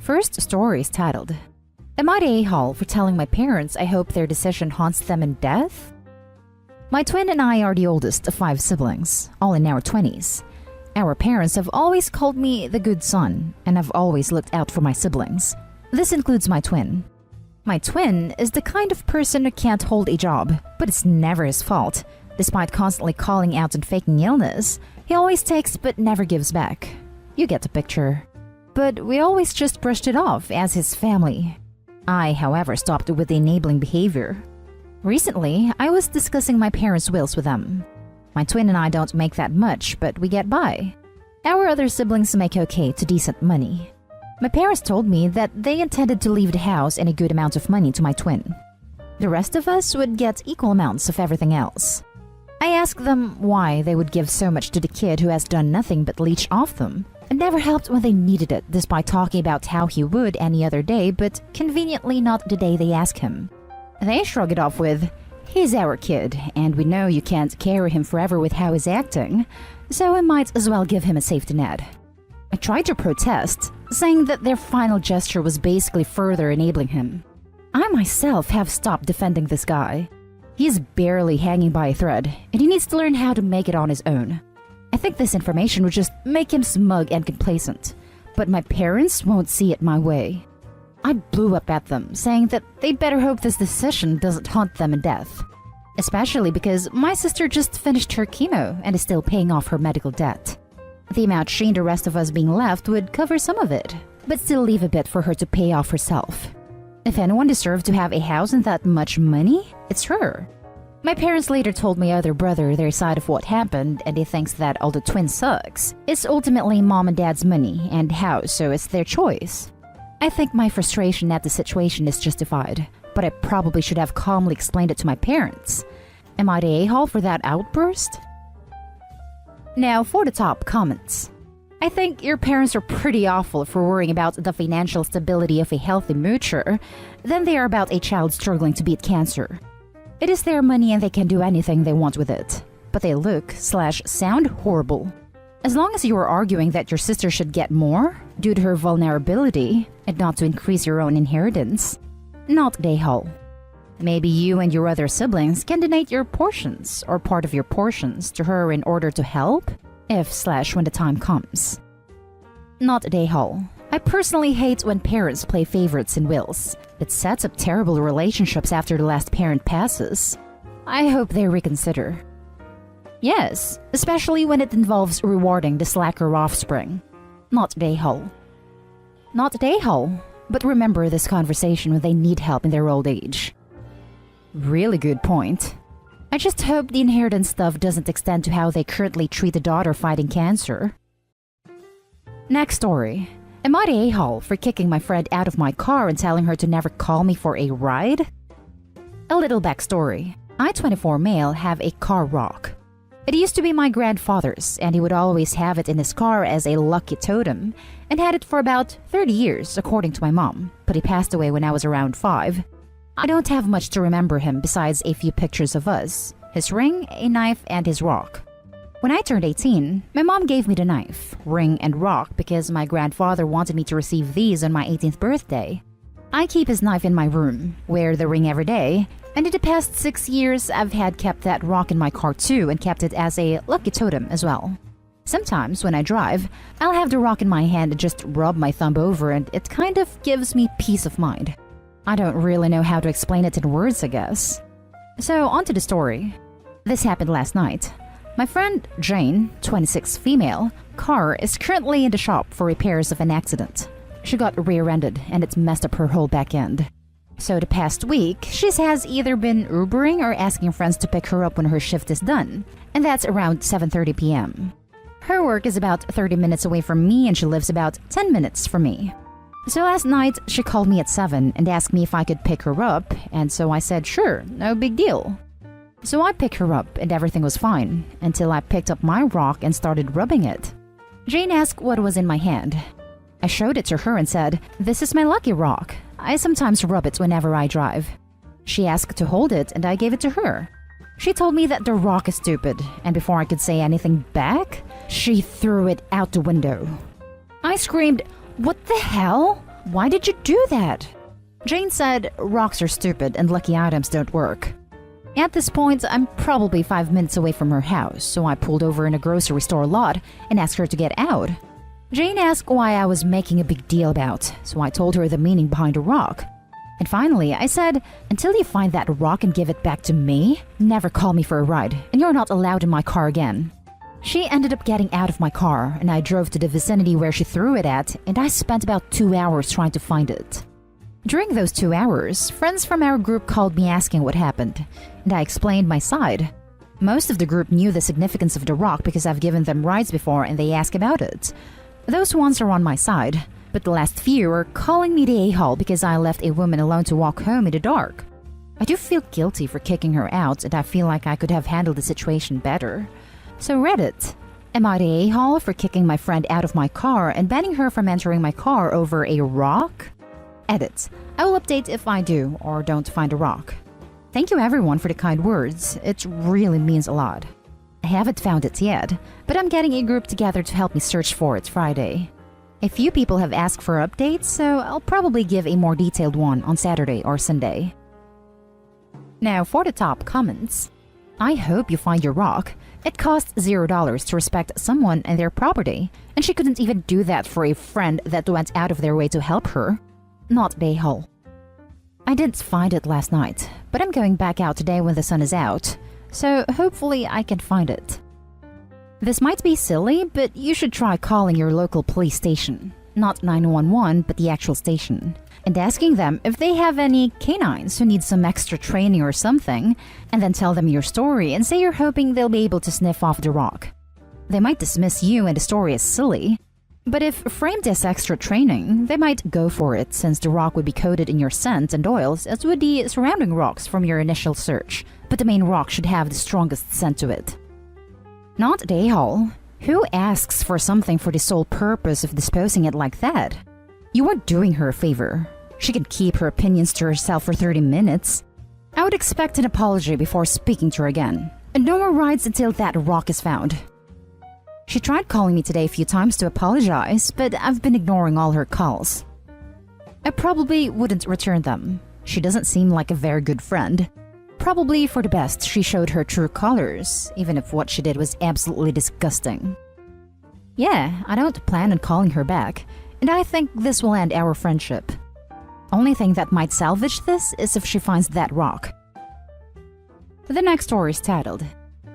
First story is titled, Am I the a-hole for telling my parents I hope their decision haunts them in death? My twin and I are the oldest of 5 siblings, all in our 20s. Our parents have always called me the good son, and have always looked out for my siblings. This includes my twin. My twin is the kind of person who can't hold a job, but it's never his fault. Despite constantly calling out and faking illness, he always takes but never gives back. You get the picture. But we always just brushed it off as his family. I, however, stopped with the enabling behavior. Recently, I was discussing my parents' wills with them. My twin and I don't make that much, but we get by. Our other siblings make okay to decent money. My parents told me that they intended to leave the house and a good amount of money to my twin. The rest of us would get equal amounts of everything else. I asked them why they would give so much to the kid who has done nothing but leech off them, and never helped when they needed it, despite talking about how he would any other day, but conveniently not the day they ask him. They shrug it off with, "He's our kid, and we know you can't carry him forever with how he's acting, so we might as well give him a safety net." I tried to protest, saying that their final gesture was basically further enabling him. I myself have stopped defending this guy. He is barely hanging by a thread, and he needs to learn how to make it on his own. I think this information would just make him smug and complacent, but my parents won't see it my way. I blew up at them, saying that they better hope this decision doesn't haunt them in death. Especially because my sister just finished her chemo and is still paying off her medical debt. The amount she and the rest of us being left would cover some of it, but still leave a bit for her to pay off herself. If anyone deserved to have a house and that much money, it's her. My parents later told my other brother their side of what happened, and he thinks that although twin sucks, it's ultimately mom and dad's money and house, so it's their choice. I think my frustration at the situation is justified, but I probably should have calmly explained it to my parents. Am I the a-hole for that outburst? Now for the top comments. I think your parents are pretty awful for worrying about the financial stability of a healthy moocher than they are about a child struggling to beat cancer. It is their money and they can do anything they want with it. But they look/sound horrible. As long as you are arguing that your sister should get more due to her vulnerability and not to increase your own inheritance, not the a-hole. Maybe you and your other siblings can donate your portions or part of your portions to her in order to help, if/when the time comes. Not the a-hole. I personally hate when parents play favorites in wills. It sets up terrible relationships after the last parent passes. I hope they reconsider. Yes, especially when it involves rewarding the slacker offspring. Not the a-hole. Not the a-hole, but remember this conversation when they need help in their old age. Really good point. I just hope the inheritance stuff doesn't extend to how they currently treat the daughter fighting cancer. Next story. Am I the a-hole for kicking my friend out of my car and telling her to never call me for a ride? A little backstory. I, 24 male, have a car rock. It used to be my grandfather's, and he would always have it in his car as a lucky totem, and had it for about 30 years, according to my mom, but he passed away when I was around 5. I don't have much to remember him besides a few pictures of us, his ring, a knife, and his rock. When I turned 18, my mom gave me the knife, ring, and rock because my grandfather wanted me to receive these on my 18th birthday. I keep his knife in my room, wear the ring every day, and in the past 6 years I've had kept that rock in my car too and kept it as a lucky totem as well. Sometimes when I drive, I'll have the rock in my hand and just rub my thumb over and it kind of gives me peace of mind. I don't really know how to explain it in words, I guess. So on to the story. This happened last night. My friend Jane, 26 female, car is currently in the shop for repairs of an accident. She got rear-ended and it's messed up her whole back end. So the past week, she has either been Ubering or asking friends to pick her up when her shift is done, and that's around 7:30 p.m. Her work is about 30 minutes away from me and she lives about 10 minutes from me. So last night, she called me at 7 and asked me if I could pick her up, and so I said sure, no big deal. So I picked her up and everything was fine, until I picked up my rock and started rubbing it. Jane asked what was in my hand. I showed it to her and said, "This is my lucky rock. I sometimes rub it whenever I drive." She asked to hold it and I gave it to her. She told me that the rock is stupid, and before I could say anything back, she threw it out the window. I screamed, "What the hell? Why did you do that? Jane said, rocks are stupid and lucky items don't work. At this point, I'm probably 5 minutes away from her house, so I pulled over in a grocery store lot and asked her to get out. Jane asked why I was making a big deal about, so I told her the meaning behind a rock. And finally, I said, until you find that rock and give it back to me, never call me for a ride, and you're not allowed in my car again. She ended up getting out of my car, and I drove to the vicinity where she threw it at, and I spent about 2 hours trying to find it. During those 2 hours, friends from our group called me asking what happened, and I explained my side. Most of the group knew the significance of the rock because I've given them rides before and they asked about it. Those ones are on my side, but the last few are calling me the a-hole because I left a woman alone to walk home in the dark. I do feel guilty for kicking her out, and I feel like I could have handled the situation better. So Reddit, am I the a-hole for kicking my friend out of my car and banning her from entering my car over a rock? Edit. I will update if I do or don't find a rock. Thank you everyone for the kind words. It really means a lot. I haven't found it yet, but I'm getting a group together to help me search for it Friday. A few people have asked for updates, so I'll probably give a more detailed one on Saturday or Sunday. Now for the top comments. I hope you find your rock. It costs $0 to respect someone and their property, and she couldn't even do that for a friend that went out of their way to help her. Not a hole. I didn't find it last night, but I'm going back out today when the sun is out, so hopefully I can find it. This might be silly, but you should try calling your local police station. Not 911, but the actual station. And asking them if they have any canines who need some extra training or something, and then tell them your story and say you're hoping they'll be able to sniff off the rock. They might dismiss you and the story as silly, but if framed as extra training, they might go for it since the rock would be coated in your scent and oils as would the surrounding rocks from your initial search, but the main rock should have the strongest scent to it. Not a hole. Who asks for something for the sole purpose of disposing it like that? You are doing her a favor. She can keep her opinions to herself for 30 minutes. I would expect an apology before speaking to her again, and no more rides until that rock is found. She tried calling me today a few times to apologize, but I've been ignoring all her calls. I probably wouldn't return them. She doesn't seem like a very good friend. Probably for the best she showed her true colors, even if what she did was absolutely disgusting. Yeah, I don't plan on calling her back, and I think this will end our friendship. Only thing that might salvage this is if she finds that rock. The next story is titled,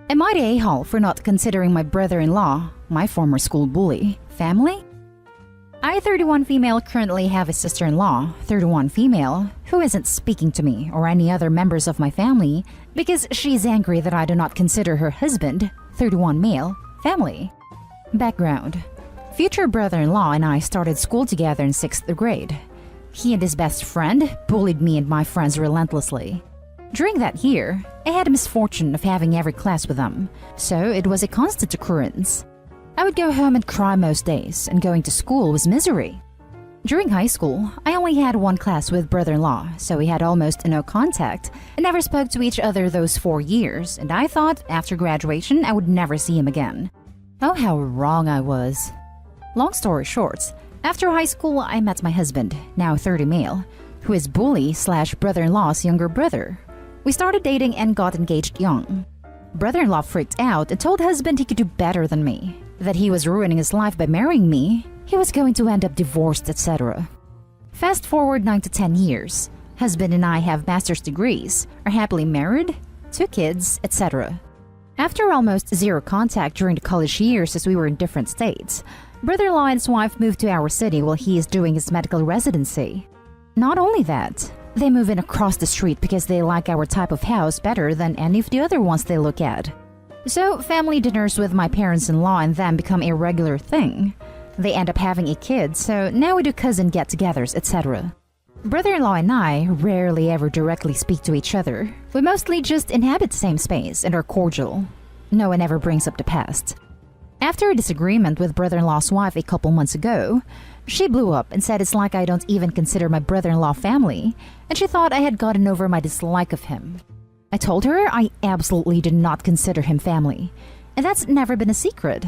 Am I the a-hole for not considering my brother-in-law, my former school bully, family? I, 31 female, currently have a sister-in-law, 31 female, who isn't speaking to me or any other members of my family because she's angry that I do not consider her husband, 31 male, family. Background. Future brother-in-law and I started school together in 6th grade. He and his best friend bullied me and my friends relentlessly. During that year, I had the misfortune of having every class with them, so it was a constant occurrence. I would go home and cry most days, and going to school was misery. During high school, I only had one class with brother-in-law, so we had almost no contact and never spoke to each other those 4 years, and I thought after graduation I would never see him again. Oh, how wrong I was. Long story short, after high school I met my husband, now 30 male, who is bully/brother-in-law's younger brother. We started dating and got engaged young. Brother-in-law freaked out and told husband he could do better than me, that he was ruining his life by marrying me, he was going to end up divorced, etc. Fast forward 9 to 10 years. Husband and I have master's degrees, are happily married, 2 kids, etc. After almost zero contact during the college years as we were in different states, brother-in-law and his wife moved to our city while he is doing his medical residency. Not only that, they move in across the street because they like our type of house better than any of the other ones they look at. So family dinners with my parents-in-law and them become a regular thing. They end up having a kid, so now we do cousin get-togethers, etc. Brother-in-law and I rarely ever directly speak to each other. We mostly just inhabit the same space and are cordial. No one ever brings up the past. After a disagreement with brother-in-law's wife a couple months ago, she blew up and said it's like I don't even consider my brother-in-law family, and she thought I had gotten over my dislike of him. I told her I absolutely did not consider him family, and that's never been a secret.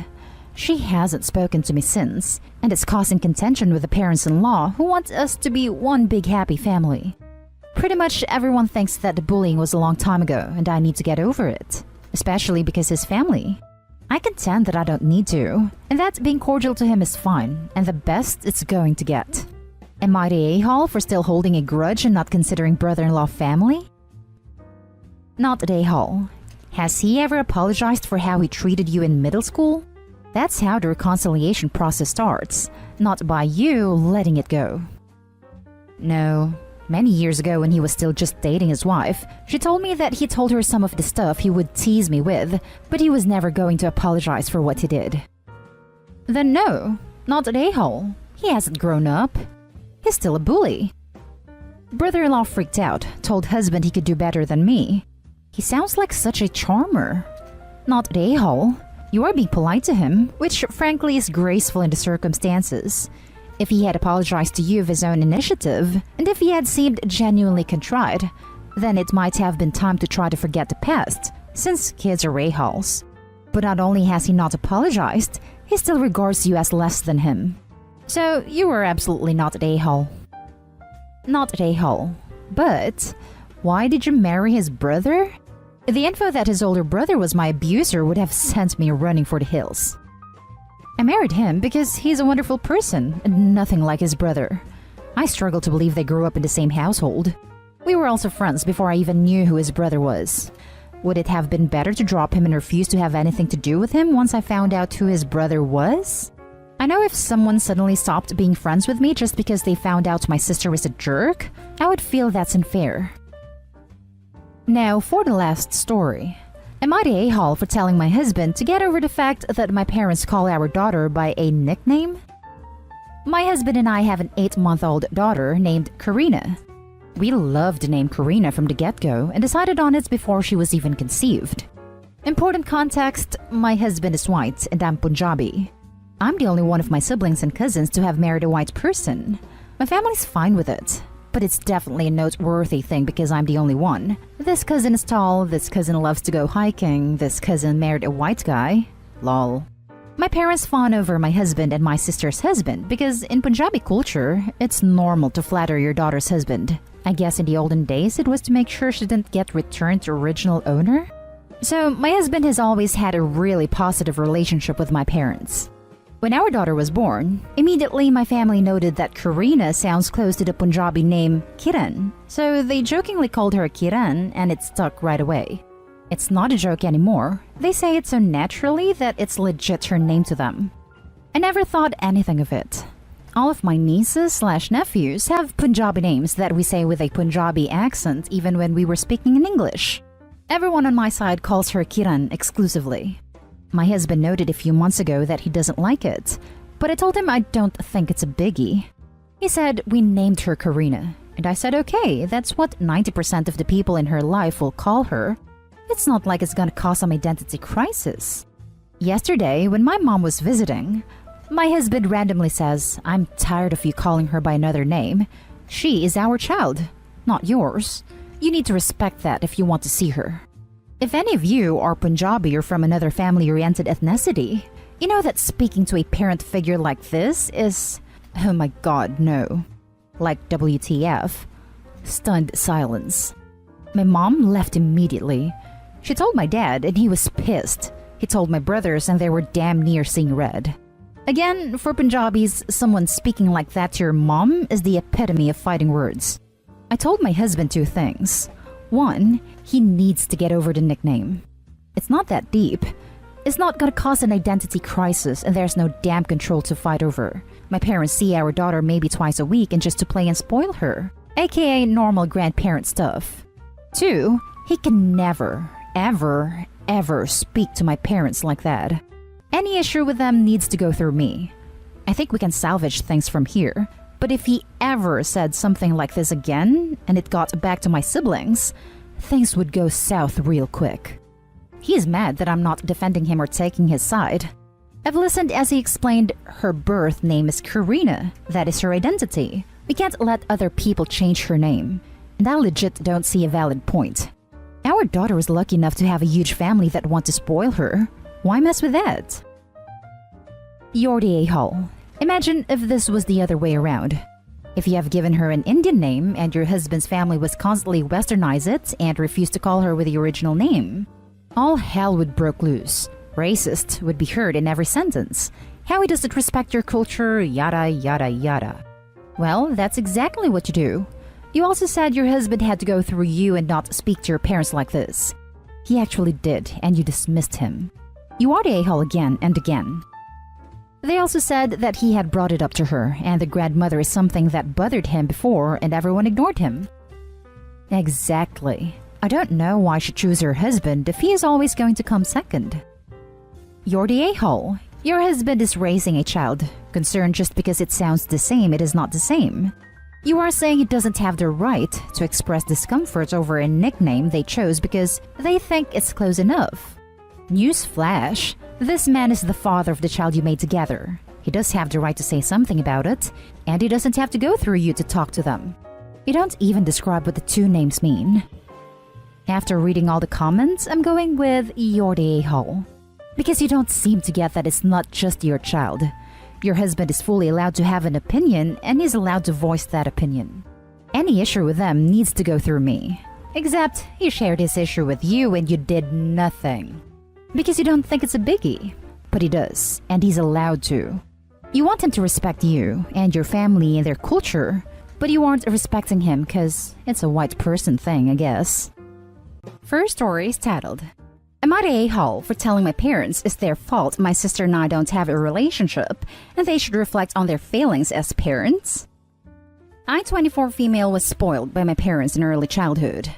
She hasn't spoken to me since, and it's causing contention with the parents-in-law who want us to be one big happy family. Pretty much everyone thinks that the bullying was a long time ago and I need to get over it, especially because his family. I contend that I don't need to, and that being cordial to him is fine and the best it's going to get. Am I the a-hole for still holding a grudge and not considering brother-in-law family? Not the a-hole. Has he ever apologized for how he treated you in middle school? That's how the reconciliation process starts, not by you letting it go. No. Many years ago when he was still just dating his wife, she told me that he told her some of the stuff he would tease me with, but he was never going to apologize for what he did. Then no, not an a-hole. He hasn't grown up. He's still a bully. Brother-in-law freaked out, told husband he could do better than me. He sounds like such a charmer. Not an a-hole. You are being polite to him, which frankly is graceful in the circumstances. If he had apologized to you of his own initiative, and if he had seemed genuinely contrite, then it might have been time to try to forget the past, since kids are a-holes. But not only has he not apologized, he still regards you as less than him. So you are absolutely not an a-hole. Not an a-hole. But why did you marry his brother? The info that his older brother was my abuser would have sent me running for the hills. I married him because he's a wonderful person and nothing like his brother. I struggle to believe they grew up in the same household. We were also friends before I even knew who his brother was. Would it have been better to drop him and refuse to have anything to do with him once I found out who his brother was? I know if someone suddenly stopped being friends with me just because they found out my sister was a jerk, I would feel that's unfair. Now for the last story. Am I the a-hole for telling my husband to get over the fact that my parents call our daughter by a nickname? My husband and I have an 8-month-old daughter named Karina. We loved the name Karina from the get-go and decided on it before she was even conceived. Important context, my husband is white and I'm Punjabi. I'm the only one of my siblings and cousins to have married a white person. My family's fine with it. But it's definitely a noteworthy thing because I'm the only one. This cousin is tall, this cousin loves to go hiking, this cousin married a white guy. Lol. My parents fawn over my husband and my sister's husband because in Punjabi culture, it's normal to flatter your daughter's husband. I guess in the olden days it was to make sure she didn't get returned to original owner. So my husband has always had a really positive relationship with my parents. When our daughter was born, immediately my family noted that Karina sounds close to the Punjabi name Kiran, so they jokingly called her Kiran and it stuck right away. It's not a joke anymore. They say it so naturally that it's legit her name to them. I never thought anything of it. All of my nieces/nephews have Punjabi names that we say with a Punjabi accent even when we were speaking in English. Everyone on my side calls her Kiran exclusively. My husband noted a few months ago that he doesn't like it, but I told him I don't think it's a biggie. He said we named her Karina, and I said okay, that's what 90% of the people in her life will call her. It's not like it's gonna cause some identity crisis. Yesterday, when my mom was visiting, my husband randomly says, I'm tired of you calling her by another name. She is our child, not yours. You need to respect that if you want to see her. If any of you are Punjabi or from another family-oriented ethnicity, you know that speaking to a parent figure like this is, oh my god, no. Like WTF. Stunned silence. My mom left immediately. She told my dad and he was pissed. He told my brothers and they were damn near seeing red. Again, for Punjabis, someone speaking like that to your mom is the epitome of fighting words. I told my husband 2 things. 1, he needs to get over the nickname. It's not that deep. It's not gonna cause an identity crisis and there's no damn control to fight over. My parents see our daughter maybe twice a week and just to play and spoil her, aka normal grandparent stuff. 2, he can never, ever speak to my parents like that. Any issue with them needs to go through me. I think we can salvage things from here. But if he ever said something like this again, and it got back to my siblings, things would go south real quick. He is mad that I'm not defending him or taking his side. I've listened as he explained her birth name is Karina. That is her identity. We can't let other people change her name. And I legit don't see a valid point. Our daughter was lucky enough to have a huge family that want to spoil her. Why mess with that? You're the a-hole. Imagine if this was the other way around. If you have given her an Indian name and your husband's family was constantly westernized it and refused to call her with the original name, all hell would broke loose. Racist would be heard in every sentence. How he doesn't respect your culture, yada yada yada. Well, that's exactly what you do. You also said your husband had to go through you and not speak to your parents like this. He actually did, and you dismissed him. You are the a-hole again and again. They also said that he had brought it up to her, and the grandmother is something that bothered him before and everyone ignored him. Exactly. I don't know why she chose her husband if he is always going to come second. You're the a-hole. Your husband is raising a child. Concerned just because it sounds the same, it is not the same. You are saying he doesn't have the right to express discomfort over a nickname they chose because they think it's close enough. Newsflash, this man is the father of the child you made together. He does have the right to say something about it, and he doesn't have to go through you to talk to them. You don't even describe what the two names mean. After reading all the comments, I'm going with you're the a-hole. Because you don't seem to get that it's not just your child. Your husband is fully allowed to have an opinion, and he's allowed to voice that opinion. Any issue with them needs to go through me. Except he shared his issue with you and you did nothing. Because you don't think it's a biggie. But he does, and he's allowed to. You want him to respect you and your family and their culture, but you aren't respecting him because it's a white person thing, I guess. First story is titled, Am I the a-hole for telling my parents it's their fault my sister and I don't have a relationship and they should reflect on their failings as parents? I, 24 female, was spoiled by my parents in early childhood.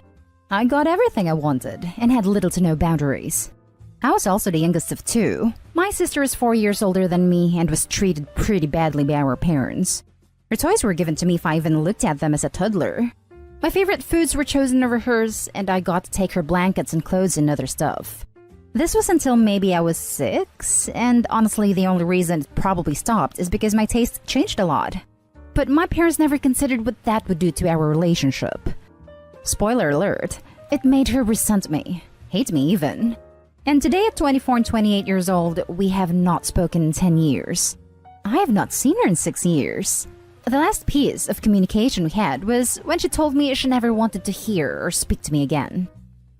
I got everything I wanted and had little to no boundaries. I was also the youngest of two. My sister is 4 years older than me and was treated pretty badly by our parents. Her toys were given to me if I even looked at them as a toddler. My favorite foods were chosen over hers, and I got to take her blankets and clothes and other stuff. This was until maybe I was 6, and honestly the only reason it probably stopped is because my taste changed a lot. But my parents never considered what that would do to our relationship. Spoiler alert, it made her resent me, hate me even. And today at 24 and 28 years old, we have not spoken in 10 years. I have not seen her in 6 years. The last piece of communication we had was when she told me she never wanted to hear or speak to me again.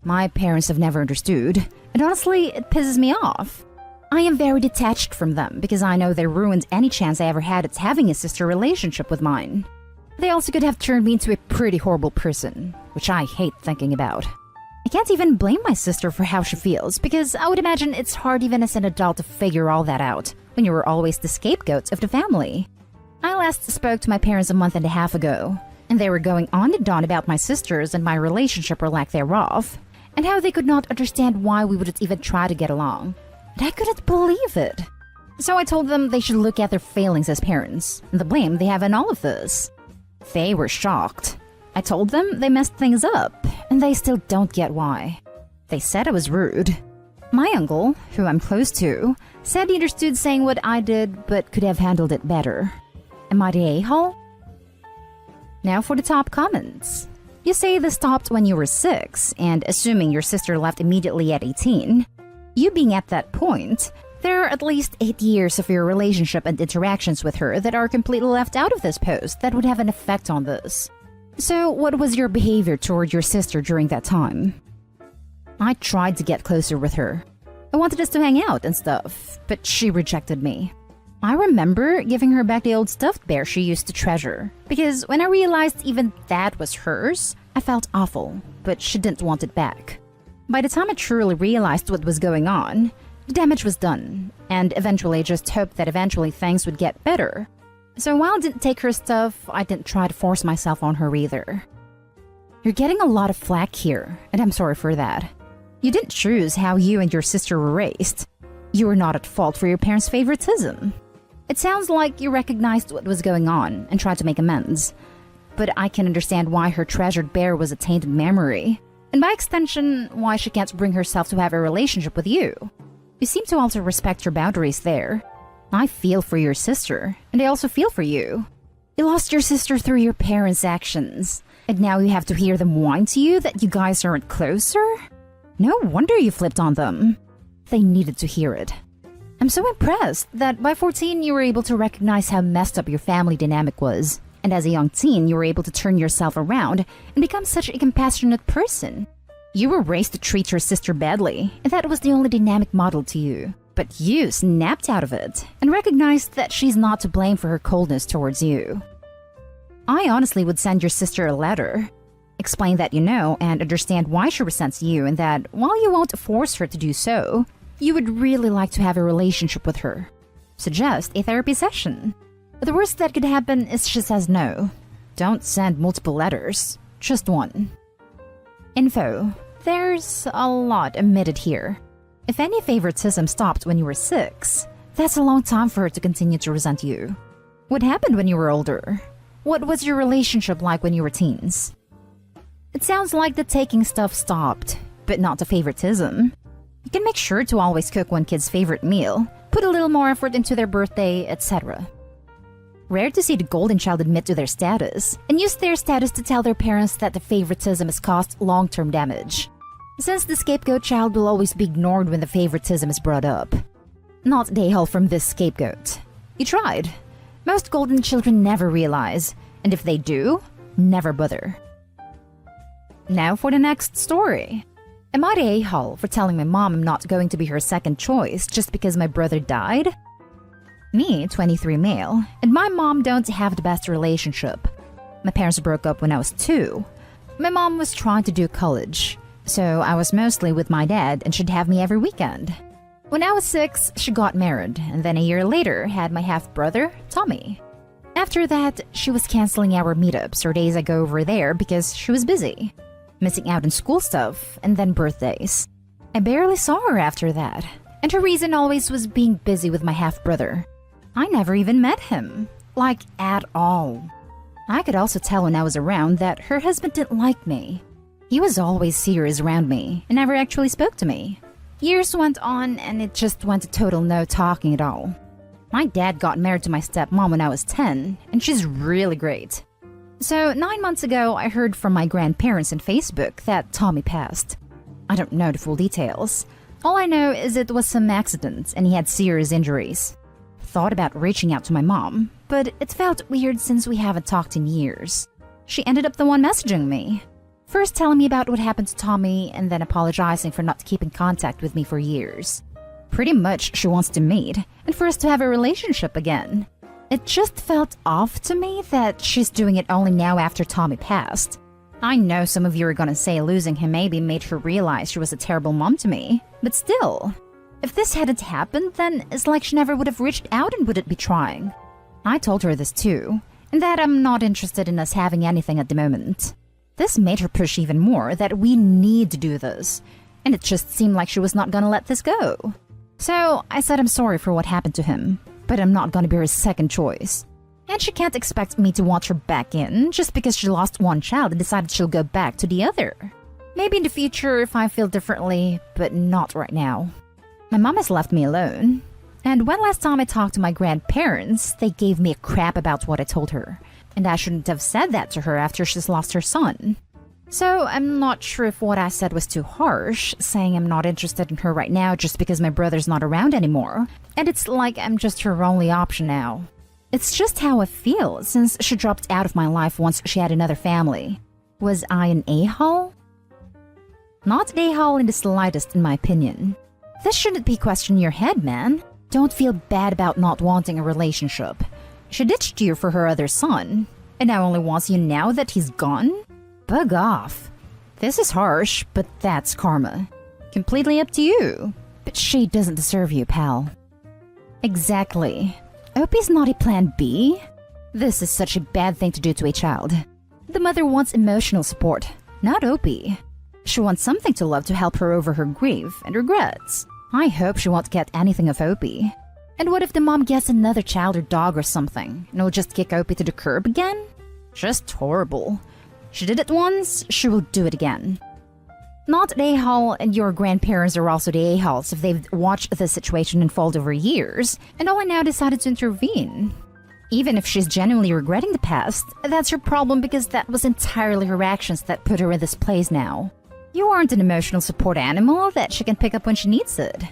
My parents have never understood, and honestly, it pisses me off. I am very detached from them because I know they ruined any chance I ever had at having a sister relationship with mine. They also could have turned me into a pretty horrible person, which I hate thinking about. I can't even blame my sister for how she feels because I would imagine it's hard even as an adult to figure all that out when you were always the scapegoat of the family. I last spoke to my parents a month and a half ago, and they were going on and on about my sisters and my relationship or lack thereof, and how they could not understand why we wouldn't even try to get along. And I couldn't believe it. So I told them they should look at their failings as parents, and the blame they have in all of this. They were shocked. I told them they messed things up, and they still don't get why. They said I was rude. My uncle, who I'm close to, said he understood saying what I did but could have handled it better. Am I the a-hole? Now for the top comments. You say this stopped when you were 6, and assuming your sister left immediately at 18. You being at that point, there are at least 8 years of your relationship and interactions with her that are completely left out of this post that would have an effect on this. So what was your behavior toward your sister during that time? I tried to get closer with her. I wanted us to hang out and stuff, but she rejected me. I remember giving her back the old stuffed bear she used to treasure, because when I realized even that was hers, I felt awful, but she didn't want it back. By the time I truly realized what was going on, the damage was done, and eventually I just hoped that eventually things would get better. So while I didn't take her stuff, I didn't try to force myself on her either. You're getting a lot of flack here, and I'm sorry for that. You didn't choose how you and your sister were raised. You were not at fault for your parents' favoritism. It sounds like you recognized what was going on and tried to make amends. But I can understand why her treasured bear was a tainted memory, and by extension, why she can't bring herself to have a relationship with you. You seem to also respect your boundaries there. I feel for your sister, and I also feel for you. You lost your sister through your parents' actions, and now you have to hear them whine to you that you guys aren't closer? No wonder you flipped on them. They needed to hear it. I'm so impressed that by 14 you were able to recognize how messed up your family dynamic was. And as a young teen, you were able to turn yourself around and become such a compassionate person. You were raised to treat your sister badly, and that was the only dynamic model to you. But you snapped out of it and recognized that she's not to blame for her coldness towards you. I honestly would send your sister a letter. Explain that you know and understand why she resents you, and that while you won't force her to do so, you would really like to have a relationship with her. Suggest a therapy session. The worst that could happen is she says no. Don't send multiple letters, just one. Info. There's a lot omitted here. If any favoritism stopped when you were 6, that's a long time for her to continue to resent you. What happened when you were older? What was your relationship like when you were teens? It sounds like the taking stuff stopped, but not the favoritism. You can make sure to always cook one kid's favorite meal, put a little more effort into their birthday, etc. Rare to see the golden child admit to their status, and use their status to tell their parents that the favoritism has caused long-term damage. Since the scapegoat child will always be ignored when the favoritism is brought up. Not the a-hole from this scapegoat. You tried. Most golden children never realize, and if they do, never bother. Now for the next story. Am I the a-hole for telling my mom I'm not going to be her second choice just because my brother died? Me, 23 male, and my mom don't have the best relationship. My parents broke up when I was 2. My mom was trying to do college, so I was mostly with my dad and she'd have me every weekend. When I was 6, she got married, and then a year later had my half-brother, Tommy. After that, she was canceling our meetups or days I go over there because she was busy, missing out on school stuff and then birthdays. I barely saw her after that, and her reason always was being busy with my half-brother. I never even met him, like at all. I could also tell when I was around that her husband didn't like me. He was always serious around me and never actually spoke to me. Years went on and it just went to total no talking at all. My dad got married to my stepmom when I was 10, and she's really great. So 9 months ago, I heard from my grandparents on Facebook that Tommy passed. I don't know the full details. All I know is it was some accident and he had serious injuries. Thought about reaching out to my mom, but it felt weird since we haven't talked in years. She ended up the one messaging me. First telling me about what happened to Tommy and then apologizing for not keeping contact with me for years. Pretty much she wants to meet and for us to have a relationship again. It just felt off to me that she's doing it only now after Tommy passed. I know some of you are gonna say losing him maybe made her realize she was a terrible mom to me, but still. If this hadn't happened, then it's like she never would have reached out and wouldn't be trying. I told her this too, and that I'm not interested in us having anything at the moment. This made her push even more that we need to do this, and it just seemed like she was not gonna let this go. So I said I'm sorry for what happened to him, but I'm not gonna be her second choice. And she can't expect me to want her back in just because she lost one child and decided she'll go back to the other. Maybe in the future if I feel differently, but not right now. My mom has left me alone. And when last time I talked to my grandparents, they gave me a crap about what I told her. And I shouldn't have said that to her after she's lost her son. So I'm not sure if what I said was too harsh, saying I'm not interested in her right now just because my brother's not around anymore. And it's like I'm just her only option now. It's just how I feel since she dropped out of my life once she had another family. Was I an a-hole? Not an a-hole in the slightest in my opinion. This shouldn't be questioning your head, man. Don't feel bad about not wanting a relationship. She ditched you for her other son, and now only wants you now that he's gone? Bug off. This is harsh, but that's karma. Completely up to you. But she doesn't deserve you, pal. Exactly. Opie's not a plan B? This is such a bad thing to do to a child. The mother wants emotional support, not Opie. She wants something to love to help her over her grief and regrets. I hope she won't get anything of Opie. And what if the mom gets another child or dog or something, and will just kick Opie to the curb again? Just horrible. She did it once, she will do it again. Not an a-hole, and your grandparents are also the a-holes if they've watched the situation unfold over years, and only now decided to intervene. Even if she's genuinely regretting the past, that's her problem because that was entirely her actions that put her in this place now. You aren't an emotional support animal that she can pick up when she needs it.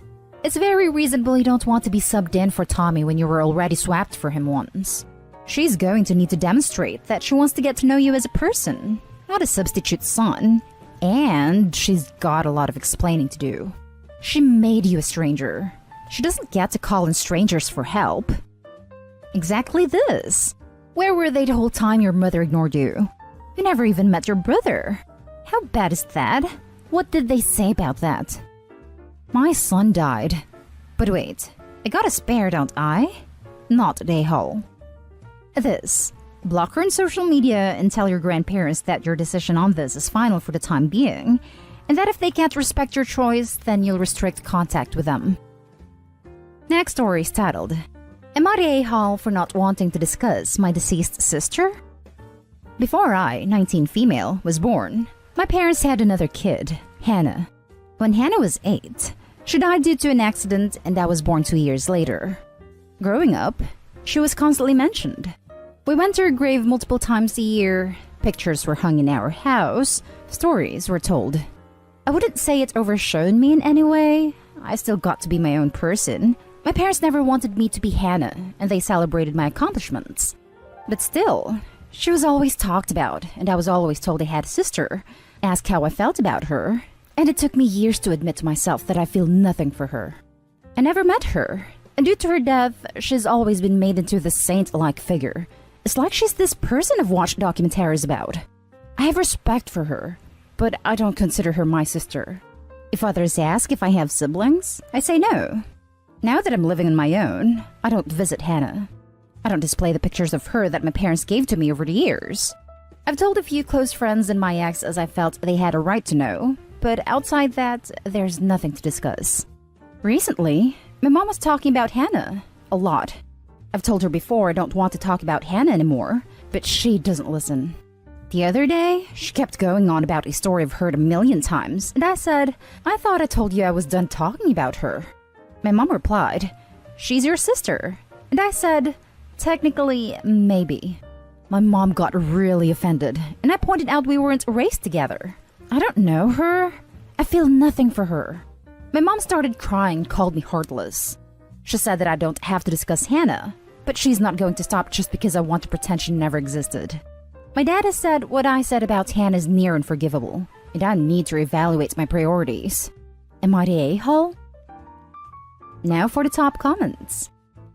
It's very reasonable you don't want to be subbed in for Tommy when you were already swapped for him once. She's going to need to demonstrate that she wants to get to know you as a person, not a substitute son, and she's got a lot of explaining to do. She made you a stranger. She doesn't get to call in strangers for help. Exactly this. Where were they the whole time your mother ignored you? You never even met your brother. How bad is that? What did they say about that? My son died. But wait, I got a spare, don't I? Not an a-hole. This. Block her on social media and tell your grandparents that your decision on this is final for the time being, and that if they can't respect your choice, then you'll restrict contact with them. Next story is titled, Am I the a-hole for not wanting to discuss my deceased sister? Before I, 19 female, was born, my parents had another kid, Hannah. When Hannah was 8, she died due to an accident and I was born 2 years later. Growing up, she was constantly mentioned. We went to her grave multiple times a year, pictures were hung in our house, stories were told. I wouldn't say it overshone me in any way. I still got to be my own person. My parents never wanted me to be Hannah, and they celebrated my accomplishments. But still, she was always talked about, and I was always told I had a sister, asked how I felt about her, and it took me years to admit to myself that I feel nothing for her. I never met her, and due to her death, she's always been made into this saint-like figure. It's like she's this person I've watched documentaries about. I have respect for her, but I don't consider her my sister. If others ask if I have siblings, I say no. Now that I'm living on my own, I don't visit Hannah. I don't display the pictures of her that my parents gave to me over the years. I've told a few close friends and my ex as I felt they had a right to know, but outside that, there's nothing to discuss. Recently, my mom was talking about Hannah a lot. I've told her before I don't want to talk about Hannah anymore, but she doesn't listen. The other day, she kept going on about a story I've heard a million times, and I said, I thought I told you I was done talking about her. My mom replied, she's your sister. And I said, technically, maybe. My mom got really offended, and I pointed out we weren't raised together. I don't know her. I feel nothing for her. My mom started crying and called me heartless. She said that I don't have to discuss Hannah, but she's not going to stop just because I want to pretend she never existed. My dad has said what I said about Hannah is near unforgivable, and I need to reevaluate my priorities. Am I the a-hole? Now for the top comments.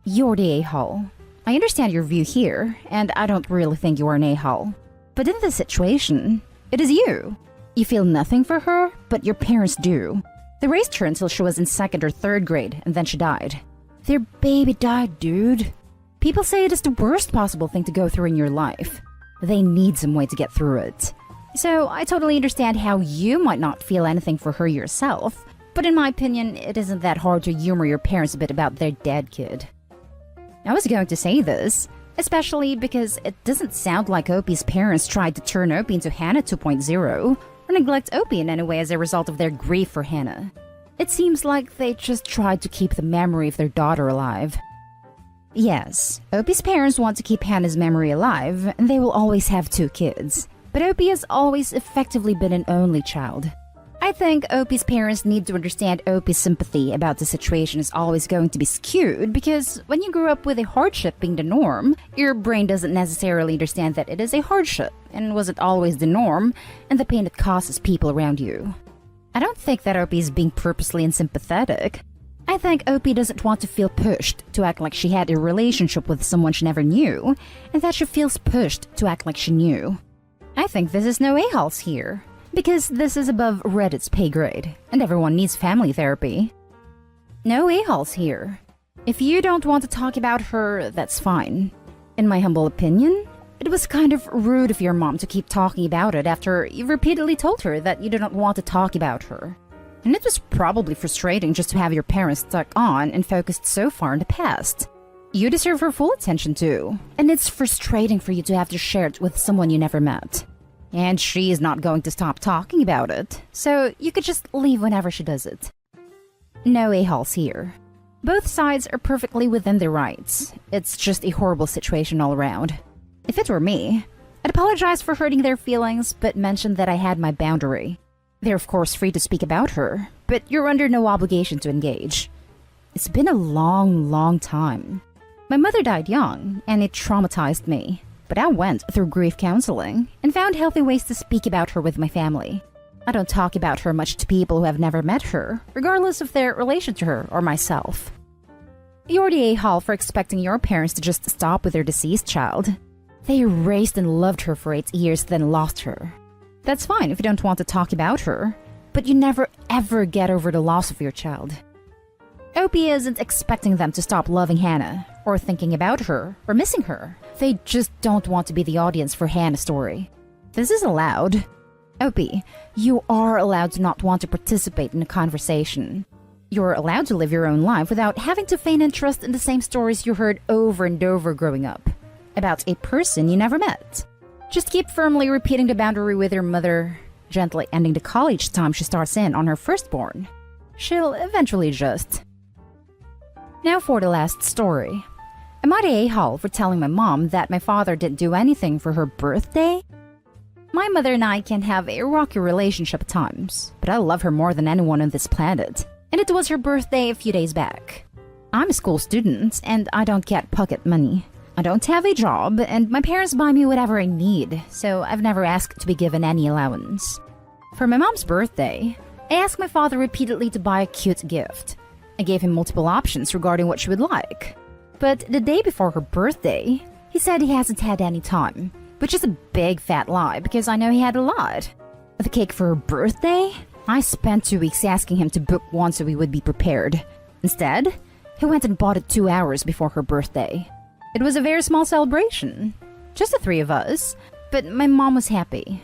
You're the a-hole. I understand your view here, and I don't really think you're an a-hole. But in this situation, it is you. You feel nothing for her, but your parents do. They raised her until she was in 2nd or 3rd grade, and then she died. Their baby died, dude. People say it is the worst possible thing to go through in your life. They need some way to get through it. So I totally understand how you might not feel anything for her yourself, but in my opinion, it isn't that hard to humor your parents a bit about their dead kid. I was going to say this, especially because it doesn't sound like Opie's parents tried to turn Opie into Hannah 2.0, or neglect Opie in any way as a result of their grief for Hannah. It seems like they just tried to keep the memory of their daughter alive. Yes, Opie's parents want to keep Hannah's memory alive, and they will always have 2 kids. But Opie has always effectively been an only child. I think Opie's parents need to understand Opie's sympathy about the situation is always going to be skewed because when you grew up with a hardship being the norm, your brain doesn't necessarily understand that it is a hardship and wasn't always the norm and the pain it causes people around you. I don't think that Opie is being purposely unsympathetic. I think Opie doesn't want to feel pushed to act like she had a relationship with someone she never knew and that she feels pushed to act like she knew. I think this is no a-holes here. Because this is above Reddit's pay grade, and everyone needs family therapy. No a-holes here. If you don't want to talk about her, that's fine. In my humble opinion, it was kind of rude of your mom to keep talking about it after you repeatedly told her that you didn't want to talk about her. And it was probably frustrating just to have your parents stuck on and focused so far in the past. You deserve her full attention too, and it's frustrating for you to have to share it with someone you never met. And she is not going to stop talking about it, so you could just leave whenever she does it. No a-holes here. Both sides are perfectly within their rights. It's just a horrible situation all around. If it were me, I'd apologize for hurting their feelings, but mention that I had my boundary. They're of course free to speak about her, but you're under no obligation to engage. It's been a long, long time. My mother died young, and it traumatized me. But I went through grief counseling and found healthy ways to speak about her with my family. I don't talk about her much to people who have never met her, regardless of their relation to her or myself. You're the a-hole for expecting your parents to just stop with their deceased child. They raised and loved her for 8 years, then lost her. That's fine if you don't want to talk about her, but you never ever get over the loss of your child. Opie isn't expecting them to stop loving Hannah, or thinking about her, or missing her. They just don't want to be the audience for Hannah's story. This is allowed. Opie, you are allowed to not want to participate in a conversation. You're allowed to live your own life without having to feign interest in the same stories you heard over and over growing up, about a person you never met. Just keep firmly repeating the boundary with your mother, gently ending the call each time she starts in on her firstborn. She'll eventually adjust. Now for the last story. Am I the a-hole for telling my mom that my father didn't do anything for her birthday? My mother and I can have a rocky relationship at times, but I love her more than anyone on this planet, and it was her birthday a few days back. I'm a school student, and I don't get pocket money. I don't have a job, and my parents buy me whatever I need, so I've never asked to be given any allowance. For my mom's birthday, I asked my father repeatedly to buy a cute gift. I gave him multiple options regarding what she would like. But the day before her birthday, he said he hasn't had any time, which is a big fat lie because I know he had a lot. The cake for her birthday? I spent 2 weeks asking him to book one so we would be prepared. Instead, he went and bought it 2 hours before her birthday. It was a very small celebration, just the 3 of us, but my mom was happy.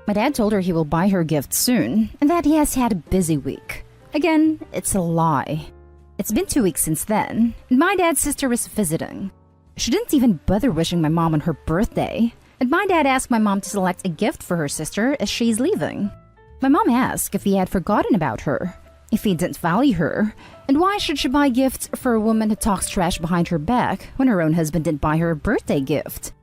My dad told her he will buy her gift soon and that he has had a busy week. Again, it's a lie. It's been 2 weeks since then, and my dad's sister was visiting. She didn't even bother wishing my mom on her birthday, and my dad asked my mom to select a gift for her sister as she's leaving. My mom asked if he had forgotten about her, if he didn't value her, and why should she buy gifts for a woman who talks trash behind her back when her own husband didn't buy her a birthday gift.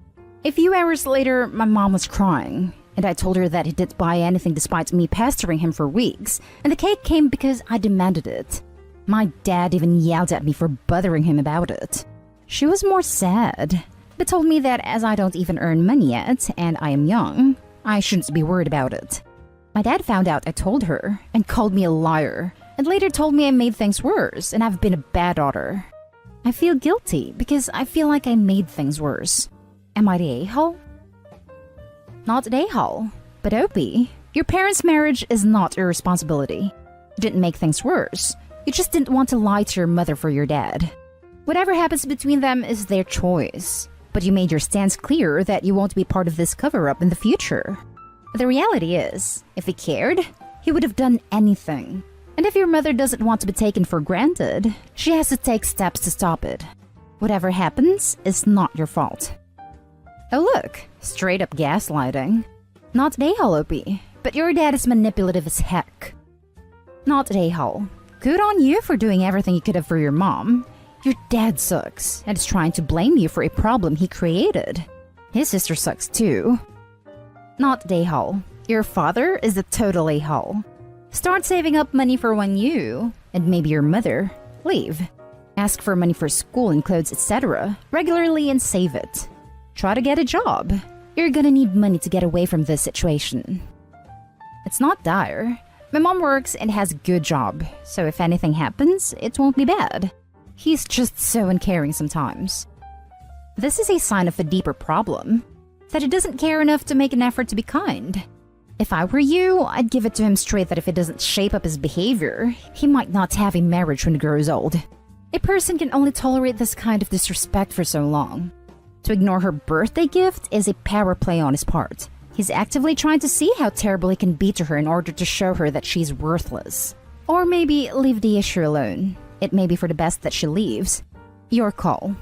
A few hours later, my mom was crying, and I told her that he didn't buy anything despite me pestering him for weeks, and the cake came because I demanded it. My dad even yelled at me for bothering him about it. She was more sad, but told me that as I don't even earn money yet, and I am young, I shouldn't be worried about it. My dad found out I told her, and called me a liar, and later told me I made things worse, and I've been a bad daughter. I feel guilty because I feel like I made things worse. Am I the a-hole? Not the a-hole, but Opie, your parents' marriage is not your responsibility. You didn't make things worse. You just didn't want to lie to your mother for your dad. Whatever happens between them is their choice, but you made your stance clear that you won't be part of this cover-up in the future. The reality is, if he cared, he would have done anything. And if your mother doesn't want to be taken for granted, she has to take steps to stop it. Whatever happens is not your fault. Oh look, straight up gaslighting. Not an a-hole, Opie, but your dad is manipulative as heck. Not an a-hole. Good on you for doing everything you could have for your mom. Your dad sucks and is trying to blame you for a problem he created. His sister sucks too. Not the a-hole. Your father is a total a-hole. Start saving up money for when you, and maybe your mother, leave. Ask for money for school and clothes, etc. regularly and save it. Try to get a job. You're gonna need money to get away from this situation. It's not dire. My mom works and has a good job, so if anything happens, it won't be bad. He's just so uncaring sometimes. This is a sign of a deeper problem, that he doesn't care enough to make an effort to be kind. If I were you, I'd give it to him straight that if it doesn't shape up his behavior, he might not have a marriage when he grows old. A person can only tolerate this kind of disrespect for so long. To ignore her birthday gift is a power play on his part. He's actively trying to see how terrible he can be to her in order to show her that she's worthless. Or maybe leave the issue alone. It may be for the best that she leaves. Your call.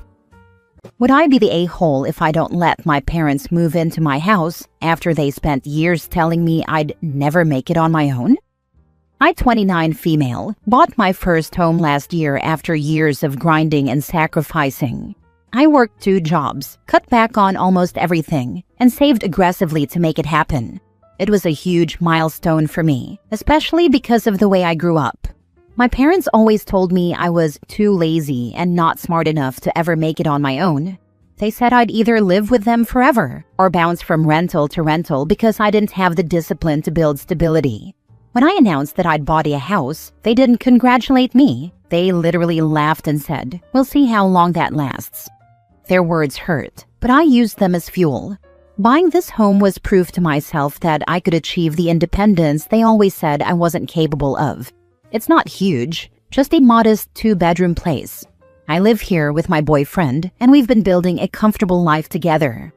Would I be the a-hole if I don't let my parents move into my house after they spent years telling me I'd never make it on my own? I, 29 female, bought my first home last year after years of grinding and sacrificing. I worked 2 jobs, cut back on almost everything, and saved aggressively to make it happen. It was a huge milestone for me, especially because of the way I grew up. My parents always told me I was too lazy and not smart enough to ever make it on my own. They said I'd either live with them forever or bounce from rental to rental because I didn't have the discipline to build stability. When I announced that I'd bought a house, they didn't congratulate me. They literally laughed and said, "We'll see how long that lasts." Their words hurt, but I used them as fuel. Buying this home was proof to myself that I could achieve the independence they always said I wasn't capable of. It's not huge, just a modest 2-bedroom place. I live here with my boyfriend, and we've been building a comfortable life together.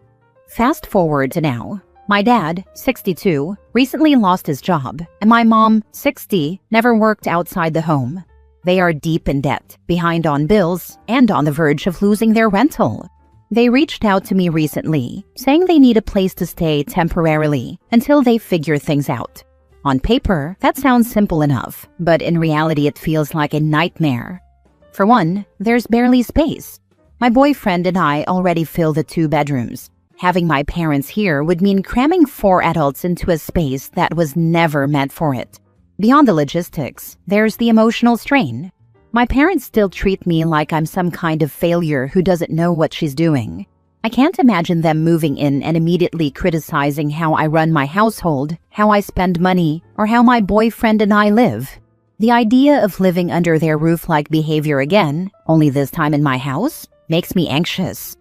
Fast forward to now. My dad, 62, recently lost his job, and my mom, 60, never worked outside the home. They are deep in debt, behind on bills, and on the verge of losing their rental. They reached out to me recently, saying they need a place to stay temporarily until they figure things out. On paper, that sounds simple enough, but in reality it feels like a nightmare. For one, there's barely space. My boyfriend and I already fill the 2 bedrooms. Having my parents here would mean cramming 4 adults into a space that was never meant for it. Beyond the logistics, there's the emotional strain. My parents still treat me like I'm some kind of failure who doesn't know what she's doing. I can't imagine them moving in and immediately criticizing how I run my household, how I spend money, or how my boyfriend and I live. The idea of living under their roof-like behavior again, only this time in my house, makes me anxious.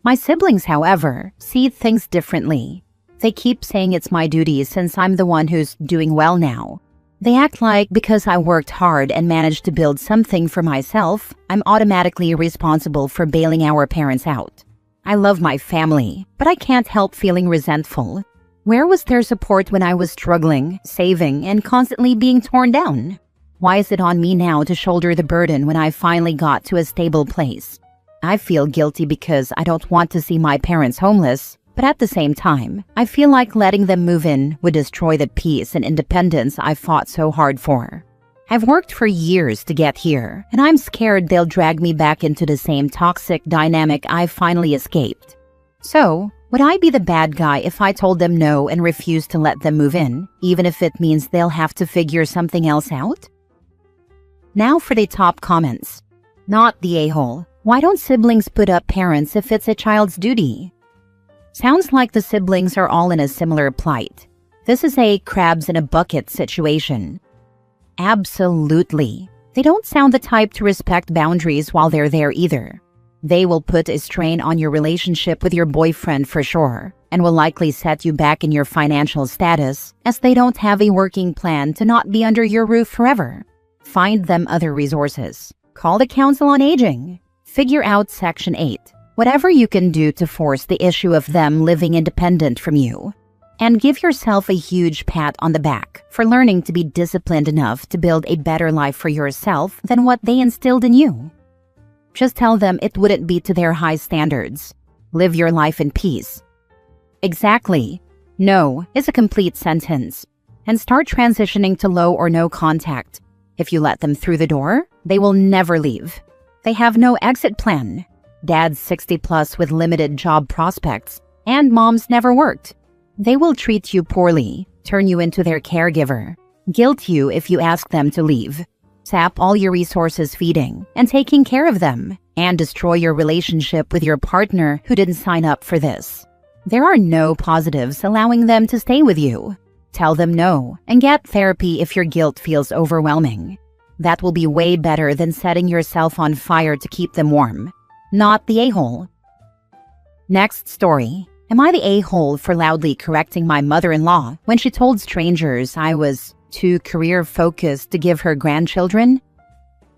My siblings, however, see things differently. They keep saying it's my duty since I'm the one who's doing well now. They act like because I worked hard and managed to build something for myself, I'm automatically responsible for bailing our parents out. I love my family, but I can't help feeling resentful. Where was their support when I was struggling, saving, and constantly being torn down? Why is it on me now to shoulder the burden when I finally got to a stable place? I feel guilty because I don't want to see my parents homeless, but at the same time, I feel like letting them move in would destroy the peace and independence I fought so hard for. I've worked for years to get here, and I'm scared they'll drag me back into the same toxic dynamic I finally escaped. So, would I be the bad guy if I told them no and refused to let them move in, even if it means they'll have to figure something else out? Now for the top comments. Not the a-hole. Why don't siblings put up parents if it's a child's duty? Sounds like the siblings are all in a similar plight. This is a crabs in a bucket situation. Absolutely. They don't sound the type to respect boundaries while they're there either. They will put a strain on your relationship with your boyfriend for sure, and will likely set you back in your financial status as they don't have a working plan to not be under your roof forever. Find them other resources. Call the Council on Aging. Figure out Section 8. Whatever you can do to force the issue of them living independent from you. And give yourself a huge pat on the back for learning to be disciplined enough to build a better life for yourself than what they instilled in you. Just tell them it wouldn't be to their high standards. Live your life in peace. Exactly. No is a complete sentence. And start transitioning to low or no contact. If you let them through the door, they will never leave. They have no exit plan. Dad's 60 plus with limited job prospects, and mom's never worked. They will treat you poorly, turn you into their caregiver, guilt you if you ask them to leave, sap all your resources feeding and taking care of them, and destroy your relationship with your partner who didn't sign up for this. There are no positives allowing them to stay with you. Tell them no and get therapy if your guilt feels overwhelming. That will be way better than setting yourself on fire to keep them warm. Not the a-hole. Next story. Am I the a-hole for loudly correcting my mother-in-law when she told strangers I was too career-focused to give her grandchildren?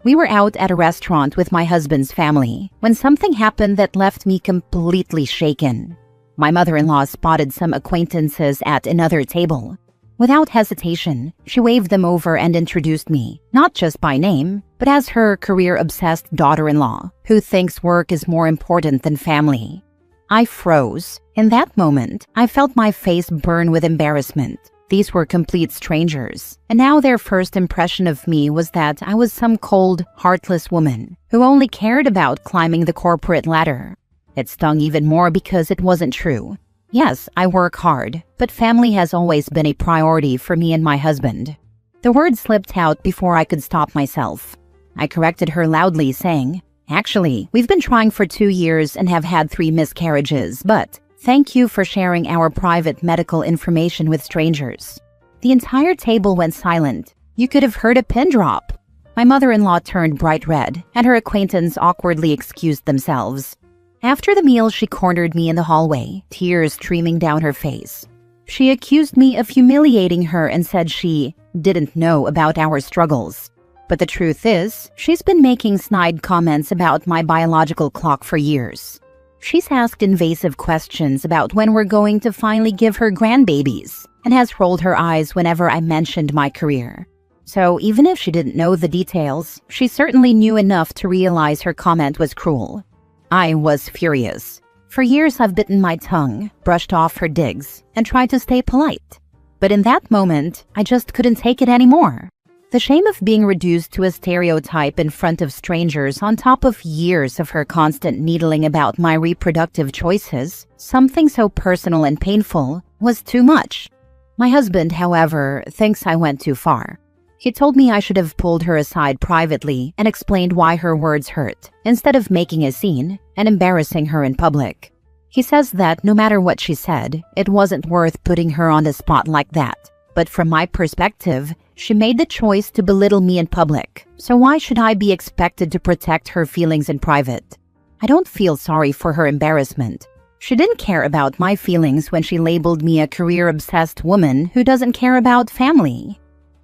We were out at a restaurant with my husband's family when something happened that left me completely shaken. My mother-in-law spotted some acquaintances at another table. Without hesitation, she waved them over and introduced me, not just by name, but as her career-obsessed daughter-in-law, who thinks work is more important than family. I froze. In that moment, I felt my face burn with embarrassment. These were complete strangers, and now their first impression of me was that I was some cold, heartless woman who only cared about climbing the corporate ladder. It stung even more because it wasn't true. Yes, I work hard, but family has always been a priority for me and my husband. The word slipped out before I could stop myself. I corrected her loudly, saying, "Actually, we've been trying for 2 years and have had 3 miscarriages, but thank you for sharing our private medical information with strangers." The entire table went silent. You could have heard a pin drop. My mother-in-law turned bright red, and her acquaintance awkwardly excused themselves. After the meal, she cornered me in the hallway, tears streaming down her face. She accused me of humiliating her and said she didn't know about our struggles. But the truth is, she's been making snide comments about my biological clock for years. She's asked invasive questions about when we're going to finally give her grandbabies, and has rolled her eyes whenever I mentioned my career. So even if she didn't know the details, she certainly knew enough to realize her comment was cruel. I was furious. For years I've bitten my tongue, brushed off her digs, and tried to stay polite. But in that moment, I just couldn't take it anymore. The shame of being reduced to a stereotype in front of strangers on top of years of her constant needling about my reproductive choices, something so personal and painful, was too much. My husband, however, thinks I went too far. He told me I should have pulled her aside privately and explained why her words hurt, instead of making a scene and embarrassing her in public. He says that no matter what she said, it wasn't worth putting her on the spot like that. But from my perspective, she made the choice to belittle me in public, so why should I be expected to protect her feelings in private? I don't feel sorry for her embarrassment. She didn't care about my feelings when she labeled me a career-obsessed woman who doesn't care about family.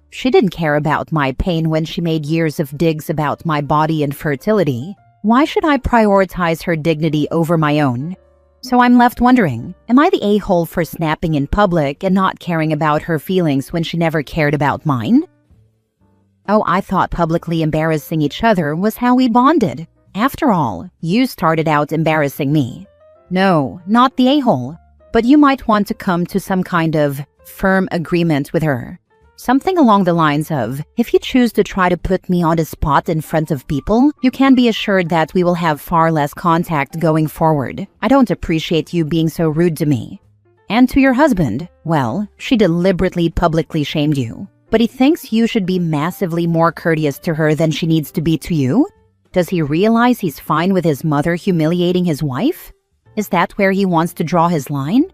She didn't care about my pain when she made years of digs about my body and fertility. Why should I prioritize her dignity over my own? So I'm left wondering, am I the a-hole for snapping in public and not caring about her feelings when she never cared about mine? Oh, I thought publicly embarrassing each other was how we bonded. After all, you started out embarrassing me. No, not the a-hole. But you might want to come to some kind of firm agreement with her. Something along the lines of, if you choose to try to put me on the spot in front of people, you can be assured that we will have far less contact going forward. I don't appreciate you being so rude to me. And to your husband, well, she deliberately publicly shamed you. But he thinks you should be massively more courteous to her than she needs to be to you? Does he realize he's fine with his mother humiliating his wife? Is that where he wants to draw his line?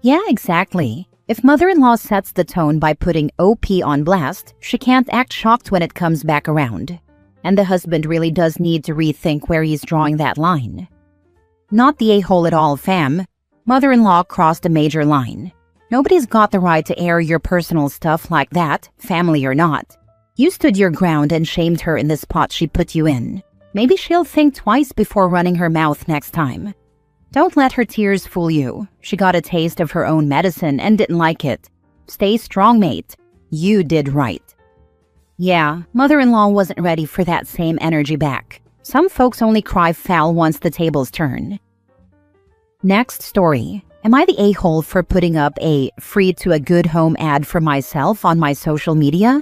Yeah, exactly. If mother-in-law sets the tone by putting OP on blast, she can't act shocked when it comes back around. And the husband really does need to rethink where he's drawing that line. Not the a-hole at all, fam. Mother-in-law crossed a major line. Nobody's got the right to air your personal stuff like that, family or not. You stood your ground and shamed her in the spot she put you in. Maybe she'll think twice before running her mouth next time. Don't let her tears fool you. She got a taste of her own medicine and didn't like it. Stay strong, mate. You did right. Yeah, mother-in-law wasn't ready for that same energy back. Some folks only cry foul once the tables turn. Next story. Am I the a-hole for putting up a free to a good home ad for myself on my social media?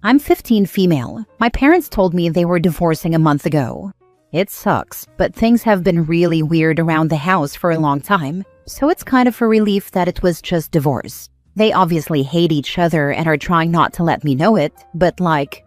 I'm 15 female. My parents told me they were divorcing a month ago. It sucks, but things have been really weird around the house for a long time, so it's kind of a relief that it was just divorce. They obviously hate each other and are trying not to let me know it, but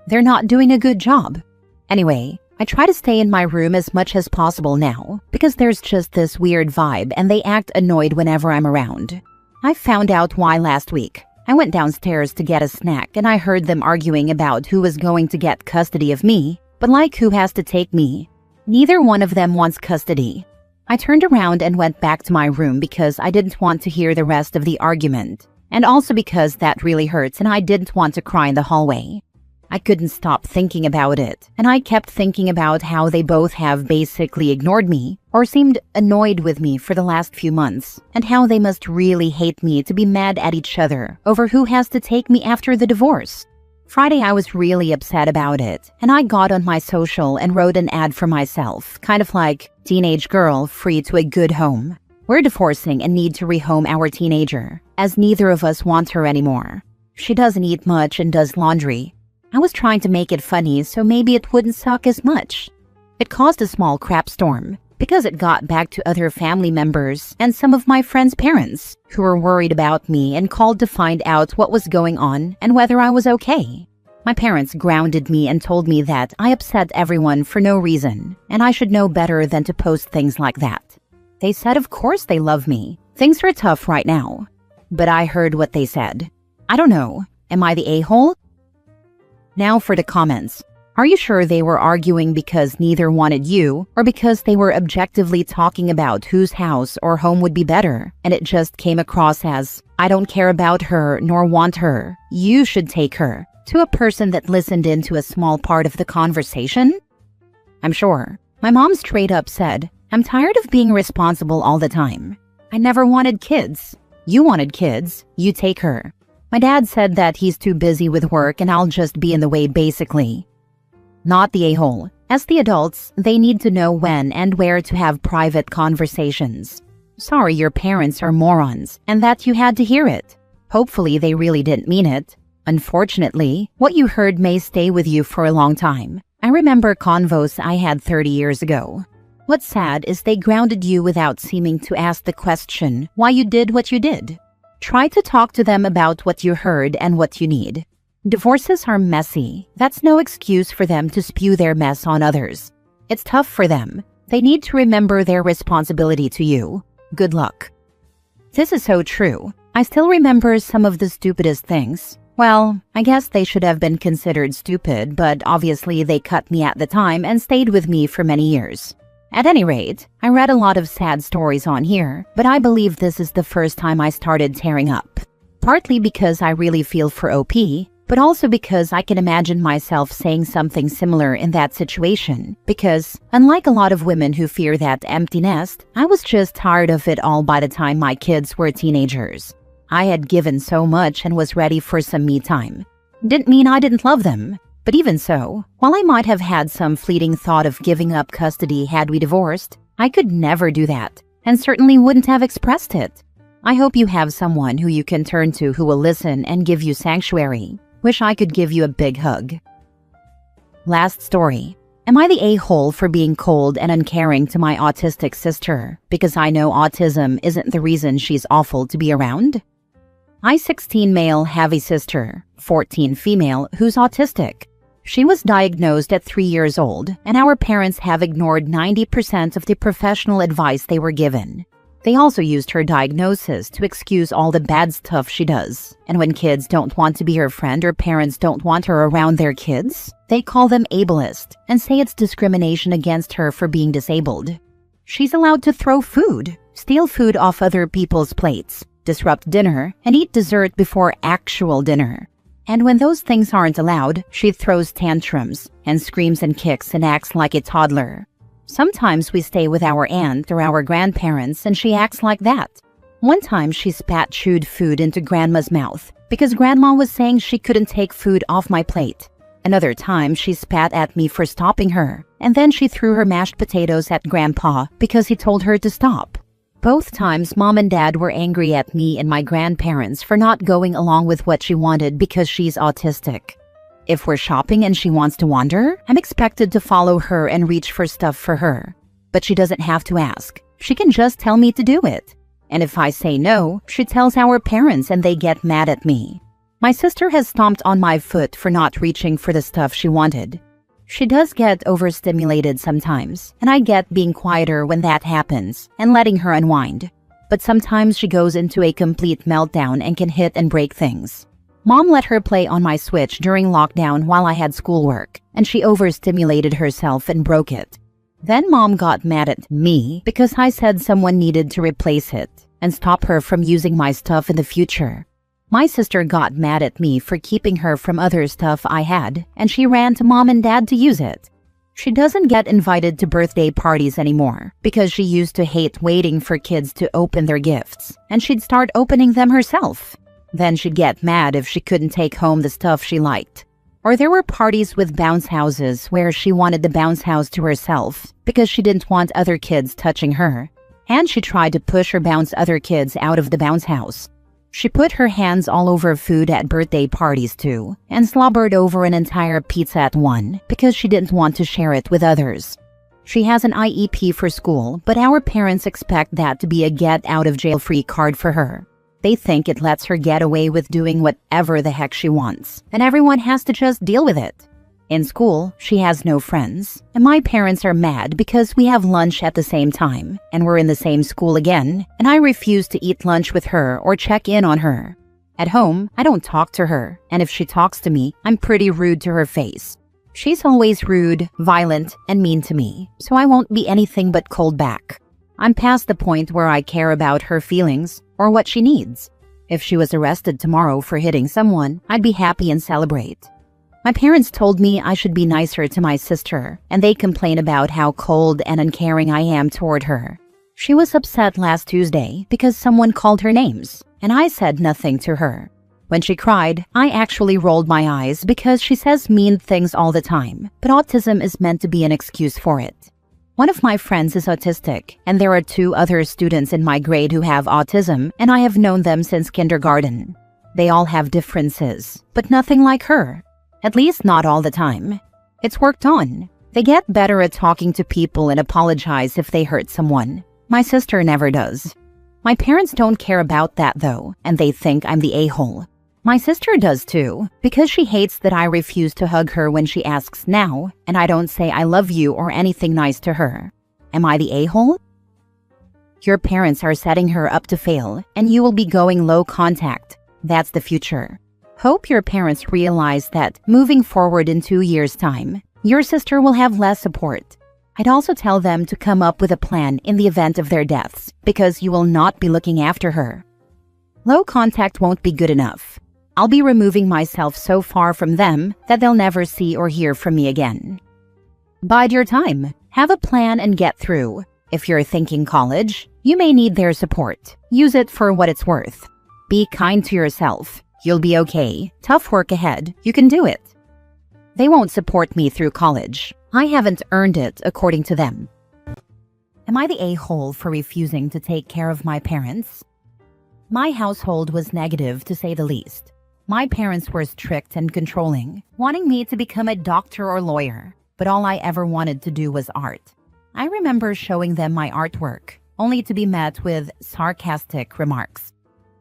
they're not doing a good job. Anyway, I try to stay in my room as much as possible now, because there's just this weird vibe and they act annoyed whenever I'm around. I found out why last week. I went downstairs to get a snack and I heard them arguing about who was going to get custody of me, but who has to take me. Neither one of them wants custody. I turned around and went back to my room because I didn't want to hear the rest of the argument, and also because that really hurts and I didn't want to cry in the hallway. I couldn't stop thinking about it, and I kept thinking about how they both have basically ignored me or seemed annoyed with me for the last few months, and how they must really hate me to be mad at each other over who has to take me after the divorce. Friday, I was really upset about it, and I got on my social and wrote an ad for myself, kind of like, teenage girl free to a good home. We're divorcing and need to rehome our teenager, as neither of us want her anymore. She doesn't eat much and does laundry. I was trying to make it funny so maybe it wouldn't suck as much. It caused a small crap storm. because it got back to other family members and some of my friends' parents who were worried about me and called to find out what was going on and whether I was okay. My parents grounded me and told me that I upset everyone for no reason and I should know better than to post things like that. They said of course they love me. Things are tough right now. But I heard what they said. I don't know. Am I the a-hole? Now for the comments. Are you sure they were arguing because neither wanted you or because they were objectively talking about whose house or home would be better and it just came across as, I don't care about her nor want her, you should take her, to a person that listened into a small part of the conversation? I'm sure. My mom straight up said, I'm tired of being responsible all the time. I never wanted kids. You wanted kids, you take her. My dad said that he's too busy with work and I'll just be in the way basically. Not the a-hole. As the adults, they need to know when and where to have private conversations. Sorry your parents are morons and that you had to hear it. Hopefully they really didn't mean it. Unfortunately, what you heard may stay with you for a long time. I remember convos I had 30 years ago. What's sad is they grounded you without seeming to ask the question why you did what you did. Try to talk to them about what you heard and what you need. Divorces are messy. That's no excuse for them to spew their mess on others. It's tough for them. They need to remember their responsibility to you. Good luck. This is so true. I still remember some of the stupidest things. Well, I guess they should have been considered stupid, but obviously they cut me at the time and stayed with me for many years. At any rate, I read a lot of sad stories on here, but I believe this is the first time I started tearing up. Partly because I really feel for OP, but also because I can imagine myself saying something similar in that situation. Because, unlike a lot of women who fear that empty nest, I was just tired of it all by the time my kids were teenagers. I had given so much and was ready for some me time. Didn't mean I didn't love them. But even so, while I might have had some fleeting thought of giving up custody had we divorced, I could never do that, and certainly wouldn't have expressed it. I hope you have someone who you can turn to who will listen and give you sanctuary. Wish I could give you a big hug. Last story. Am I the a-hole for being cold and uncaring to my autistic sister because I know autism isn't the reason she's awful to be around? I, 16 male, have a sister, 14 female, who's autistic. She was diagnosed at 3 years old, and our parents have ignored 90% of the professional advice they were given. They also used her diagnosis to excuse all the bad stuff she does. And when kids don't want to be her friend or parents don't want her around their kids, they call them ableist and say it's discrimination against her for being disabled. She's allowed to throw food, steal food off other people's plates, disrupt dinner, and eat dessert before actual dinner. And when those things aren't allowed, she throws tantrums and screams and kicks and acts like a toddler. Sometimes we stay with our aunt or our grandparents and she acts like that. One time she spat chewed food into Grandma's mouth because Grandma was saying she couldn't take food off my plate. Another time she spat at me for stopping her, and then she threw her mashed potatoes at Grandpa because he told her to stop. Both times Mom and Dad were angry at me and my grandparents for not going along with what she wanted because she's autistic. If we're shopping and she wants to wander, I'm expected to follow her and reach for stuff for her. But she doesn't have to ask. She can just tell me to do it. And if I say no, she tells our parents and they get mad at me. My sister has stomped on my foot for not reaching for the stuff she wanted. She does get overstimulated sometimes, and I get being quieter when that happens and letting her unwind. But sometimes she goes into a complete meltdown and can hit and break things. Mom let her play on my Switch during lockdown while I had schoolwork, and she overstimulated herself and broke it. Then Mom got mad at me because I said someone needed to replace it and stop her from using my stuff in the future. My sister got mad at me for keeping her from other stuff I had, and she ran to Mom and Dad to use it. She doesn't get invited to birthday parties anymore because she used to hate waiting for kids to open their gifts, and she'd start opening them herself. Then she'd get mad if she couldn't take home the stuff she liked. Or there were parties with bounce houses where she wanted the bounce house to herself because she didn't want other kids touching her. And she tried to push or bounce other kids out of the bounce house. She put her hands all over food at birthday parties too, and slobbered over an entire pizza at one because she didn't want to share it with others. She has an IEP for school, but our parents expect that to be a get-out-of-jail-free card for her. They think it lets her get away with doing whatever the heck she wants, and everyone has to just deal with it. In school, she has no friends, and my parents are mad because we have lunch at the same time, and we're in the same school again, and I refuse to eat lunch with her or check in on her. At home, I don't talk to her, and if she talks to me, I'm pretty rude to her face. She's always rude, violent, and mean to me, so I won't be anything but cold back. I'm past the point where I care about her feelings or what she needs. If she was arrested tomorrow for hitting someone, I'd be happy and celebrate. My parents told me I should be nicer to my sister, and they complain about how cold and uncaring I am toward her. She was upset last Tuesday because someone called her names, and I said nothing to her. When she cried, I actually rolled my eyes because she says mean things all the time, but autism is meant to be an excuse for it. One of my friends is autistic, and there are 2 other students in my grade who have autism, and I have known them since kindergarten. They all have differences, but nothing like her. At least not all the time. It's worked on. They get better at talking to people and apologize if they hurt someone. My sister never does. My parents don't care about that though, and they think I'm the a-hole. My sister does too, because she hates that I refuse to hug her when she asks now, and I don't say I love you or anything nice to her. Am I the a-hole? Your parents are setting her up to fail, and you will be going low contact. That's the future. Hope your parents realize that moving forward in 2 years' time, your sister will have less support. I'd also tell them to come up with a plan in the event of their deaths, because you will not be looking after her. Low contact won't be good enough. I'll be removing myself so far from them that they'll never see or hear from me again. Bide your time. Have a plan and get through. If you're thinking college, you may need their support. Use it for what it's worth. Be kind to yourself. You'll be okay. Tough work ahead. You can do it. They won't support me through college. I haven't earned it, according to them. Am I the a-hole for refusing to take care of my parents? My household was negative, to say the least. My parents were strict and controlling, wanting me to become a doctor or lawyer, but all I ever wanted to do was art. I remember showing them my artwork, only to be met with sarcastic remarks.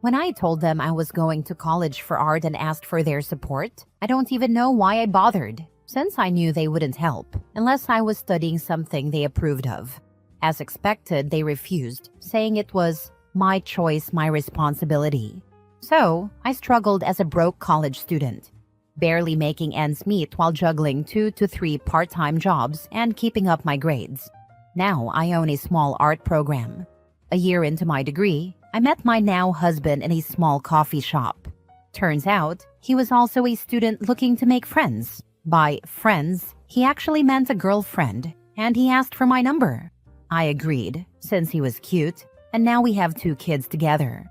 When I told them I was going to college for art and asked for their support, I don't even know why I bothered, since I knew they wouldn't help, unless I was studying something they approved of. As expected, they refused, saying it was my choice, my responsibility. So, I struggled as a broke college student, barely making ends meet while juggling 2 to 3 part-time jobs and keeping up my grades. Now I own a small art program. A year into my degree, I met my now husband in a small coffee shop. Turns out, he was also a student looking to make friends. By friends, he actually meant a girlfriend, and he asked for my number. I agreed, since he was cute, and now we have 2 kids together.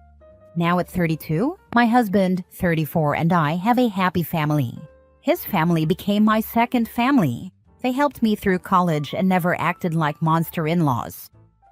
Now at 32, my husband, 34, and I have a happy family. His family became my second family. They helped me through college and never acted like monster in-laws.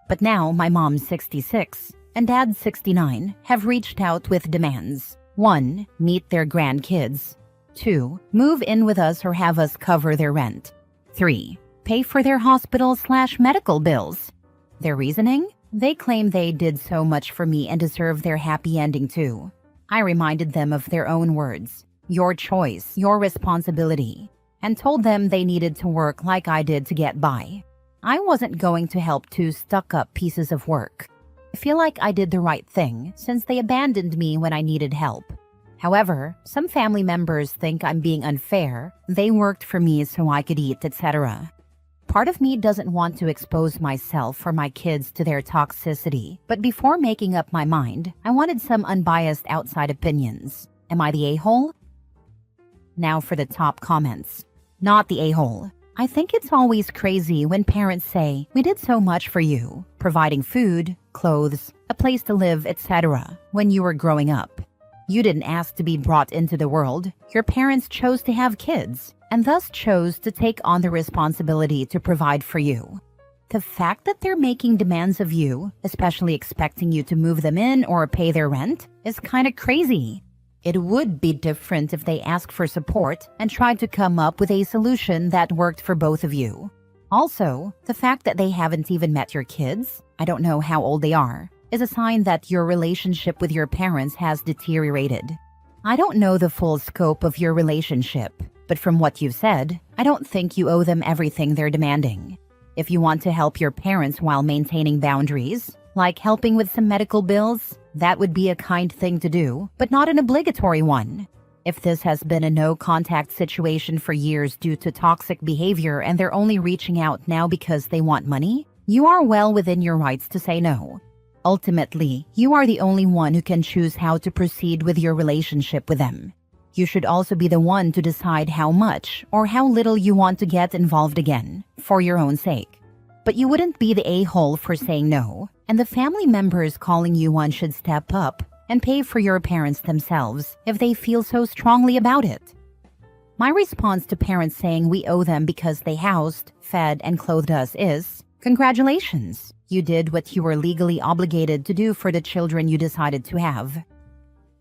But now my mom, 66, and dad, 69, have reached out with demands. 1. Meet their grandkids. 2. Move in with us or have us cover their rent. 3. Pay for their hospital/medical bills. Their reasoning? They claim they did so much for me and deserve their happy ending too. I reminded them of their own words, your choice, your responsibility, and told them they needed to work like I did to get by. I wasn't going to help 2 stuck-up pieces of work. I feel like I did the right thing since they abandoned me when I needed help. However, some family members think I'm being unfair. They worked for me so I could eat, etc. Part of me doesn't want to expose myself or my kids to their toxicity, but before making up my mind, I wanted some unbiased outside opinions. Am I the a-hole? Now for the top comments. Not the a-hole. I think it's always crazy when parents say, we did so much for you, providing food, clothes, a place to live, etc. when you were growing up. You didn't ask to be brought into the world. Your parents chose to have kids, and thus chose to take on the responsibility to provide for you. The fact that they're making demands of you, especially expecting you to move them in or pay their rent, is kind of crazy. It would be different if they asked for support and tried to come up with a solution that worked for both of you. Also, the fact that they haven't even met your kids, I don't know how old they are, is a sign that your relationship with your parents has deteriorated. I don't know the full scope of your relationship, but from what you've said, I don't think you owe them everything they're demanding. If you want to help your parents while maintaining boundaries, like helping with some medical bills, that would be a kind thing to do, but not an obligatory one. If this has been a no-contact situation for years due to toxic behavior and they're only reaching out now because they want money, you are well within your rights to say no. Ultimately, you are the only one who can choose how to proceed with your relationship with them. You should also be the one to decide how much or how little you want to get involved again, for your own sake. But you wouldn't be the a-hole for saying no, and the family members calling you one should step up and pay for your parents themselves if they feel so strongly about it. My response to parents saying we owe them because they housed, fed, and clothed us is, congratulations, you did what you were legally obligated to do for the children you decided to have.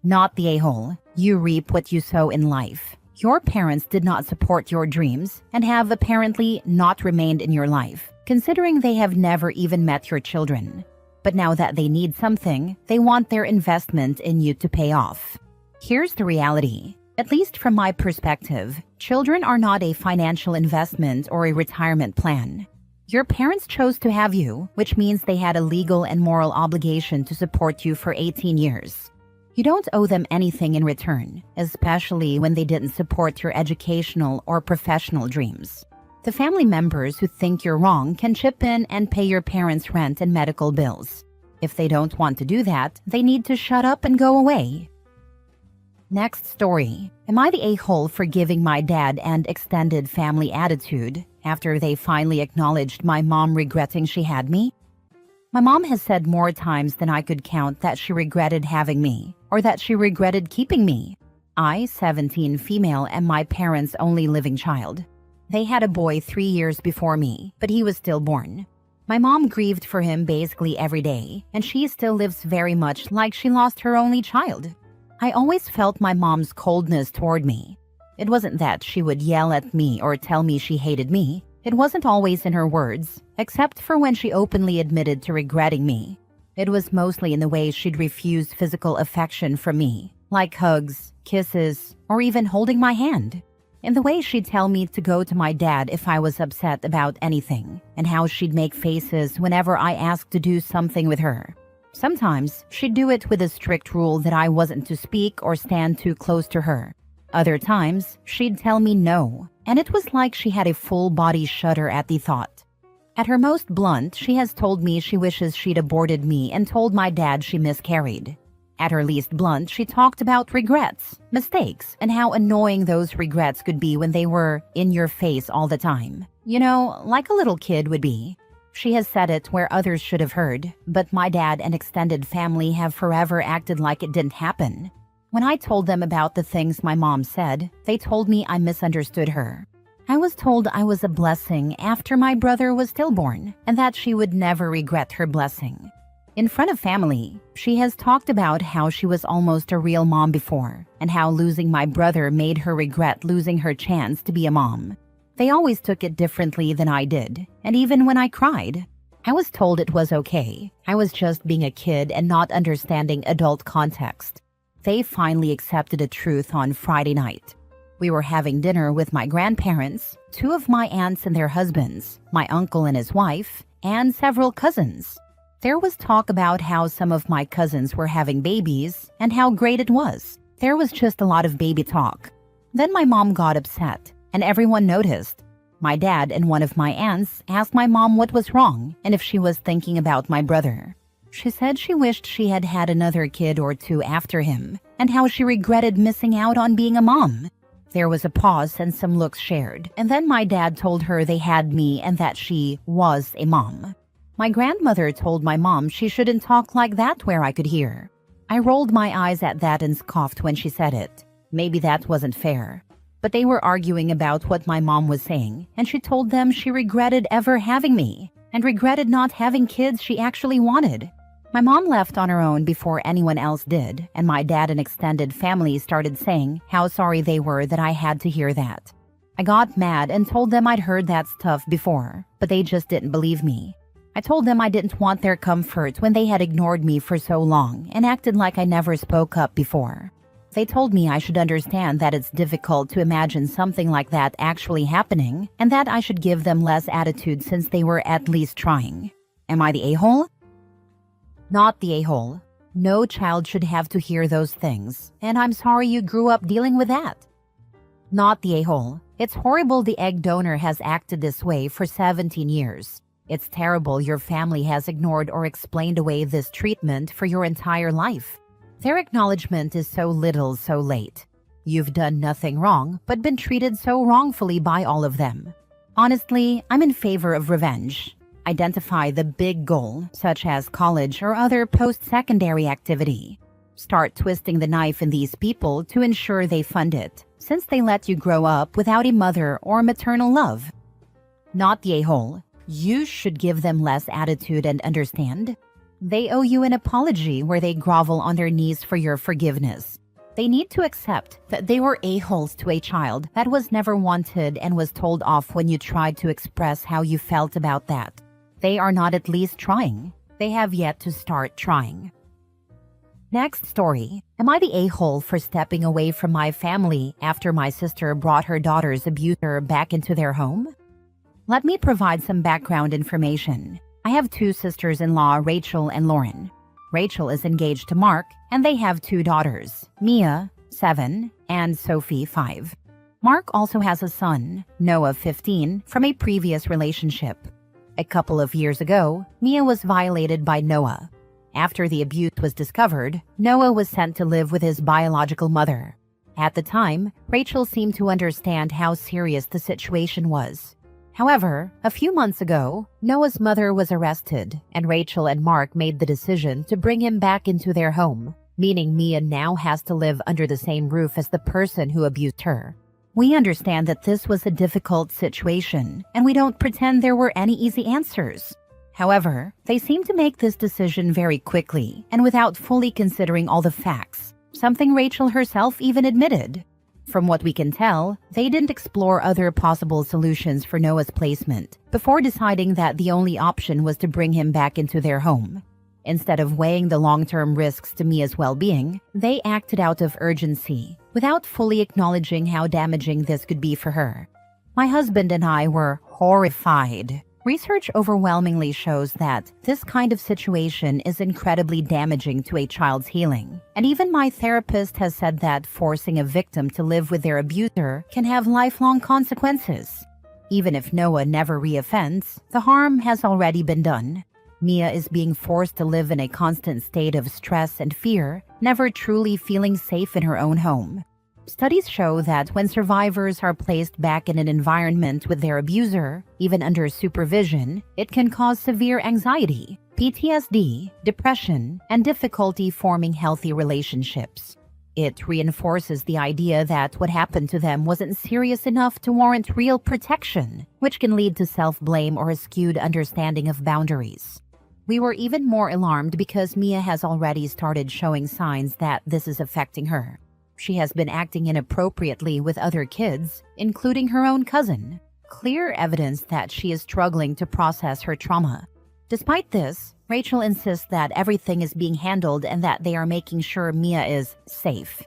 Not the a-hole. You reap what you sow in life. Your parents did not support your dreams and have apparently not remained in your life, considering they have never even met your children. But now that they need something, they want their investment in you to pay off. Here's the reality. At least from my perspective, children are not a financial investment or a retirement plan. Your parents chose to have you, which means they had a legal and moral obligation to support you for 18 years. You don't owe them anything in return, especially when they didn't support your educational or professional dreams. The family members who think you're wrong can chip in and pay your parents' rent and medical bills. If they don't want to do that, they need to shut up and go away. Next story. Am I the a-hole for giving my dad and extended family attitude after they finally acknowledged my mom regretting she had me? My mom has said more times than I could count that she regretted having me, or that she regretted keeping me. I, 17 female, am my parents' only living child. They had a boy 3 years before me, but he was stillborn. My mom grieved for him basically every day, and she still lives very much like she lost her only child. I always felt my mom's coldness toward me. It wasn't that she would yell at me or tell me she hated me. It wasn't always in her words, except for when she openly admitted to regretting me. It was mostly in the way she'd refuse physical affection from me, like hugs, kisses, or even holding my hand. In the way she'd tell me to go to my dad if I was upset about anything, and how she'd make faces whenever I asked to do something with her. Sometimes, she'd do it with a strict rule that I wasn't to speak or stand too close to her. Other times, she'd tell me no, and it was like she had a full-body shudder at the thought. At her most blunt, she has told me she wishes she'd aborted me and told my dad she miscarried. At her least blunt, she talked about regrets, mistakes, and how annoying those regrets could be when they were in your face all the time. You know, like a little kid would be. She has said it where others should have heard, but my dad and extended family have forever acted like it didn't happen. When I told them about the things my mom said, they told me I misunderstood her. I was told I was a blessing after my brother was stillborn, and that she would never regret her blessing. In front of family, she has talked about how she was almost a real mom before, and how losing my brother made her regret losing her chance to be a mom. They always took it differently than I did, and even when I cried, I was told it was okay. I was just being a kid and not understanding adult context. They finally accepted the truth on Friday night. We were having dinner with my grandparents, 2 of my aunts and their husbands, my uncle and his wife, and several cousins. There was talk about how some of my cousins were having babies and how great it was. There was just a lot of baby talk. Then my mom got upset, and everyone noticed. My dad and one of my aunts asked my mom what was wrong and if she was thinking about my brother. She said she wished she had had another kid or 2 after him, and how she regretted missing out on being a mom. There was a pause and some looks shared, and then my dad told her they had me and that she was a mom. My grandmother told my mom she shouldn't talk like that where I could hear. I rolled my eyes at that and scoffed when she said it. Maybe that wasn't fair. But they were arguing about what my mom was saying, and she told them she regretted ever having me, and regretted not having kids she actually wanted. My mom left on her own before anyone else did, and my dad and extended family started saying how sorry they were that I had to hear that. I got mad and told them I'd heard that stuff before, but they just didn't believe me. I told them I didn't want their comfort when they had ignored me for so long and acted like I never spoke up before. They told me I should understand that it's difficult to imagine something like that actually happening and that I should give them less attitude since they were at least trying. Am I the a-hole? Not the a-hole. No child should have to hear those things, and I'm sorry you grew up dealing with that. Not the a-hole. It's horrible the egg donor has acted this way for 17 years. It's terrible your family has ignored or explained away this treatment for your entire life. Their acknowledgement is so little so late. You've done nothing wrong, but been treated so wrongfully by all of them. Honestly, I'm in favor of revenge. Identify the big goal, such as college or other post-secondary activity. Start twisting the knife in these people to ensure they fund it, since they let you grow up without a mother or maternal love. Not the a-hole. You should give them less attitude and understand. They owe you an apology where they grovel on their knees for your forgiveness. They need to accept that they were a-holes to a child that was never wanted and was told off when you tried to express how you felt about that. They are not at least trying. They have yet to start trying. Next story. Am I the a-hole for stepping away from my family after my sister brought her daughter's abuser back into their home? Let me provide some background information. I have two sisters-in-law, Rachel and Lauren. Rachel is engaged to Mark, and they have two daughters, Mia, 7, and Sophie, 5. Mark also has a son, Noah, 15, from a previous relationship. A couple of years ago, Mia was violated by Noah. After the abuse was discovered, Noah was sent to live with his biological mother. At the time, Rachel seemed to understand how serious the situation was. However, a few months ago, Noah's mother was arrested, and Rachel and Mark made the decision to bring him back into their home, meaning Mia now has to live under the same roof as the person who abused her. We understand that this was a difficult situation, and we don't pretend there were any easy answers. However, they seem to make this decision very quickly and without fully considering all the facts, something Rachel herself even admitted. From what we can tell, they didn't explore other possible solutions for Noah's placement before deciding that the only option was to bring him back into their home. Instead of weighing the long-term risks to Mia's well-being, they acted out of urgency, without fully acknowledging how damaging this could be for her. My husband and I were horrified. Research overwhelmingly shows that this kind of situation is incredibly damaging to a child's healing. And even my therapist has said that forcing a victim to live with their abuser can have lifelong consequences. Even if Noah never reoffends, the harm has already been done. Mia is being forced to live in a constant state of stress and fear, never truly feeling safe in her own home. Studies show that when survivors are placed back in an environment with their abuser, even under supervision, it can cause severe anxiety, PTSD, depression, and difficulty forming healthy relationships. It reinforces the idea that what happened to them wasn't serious enough to warrant real protection, which can lead to self-blame or a skewed understanding of boundaries. We were even more alarmed because Mia has already started showing signs that this is affecting her. She has been acting inappropriately with other kids, including her own cousin. Clear evidence that she is struggling to process her trauma. Despite this, Rachel insists that everything is being handled and that they are making sure Mia is safe.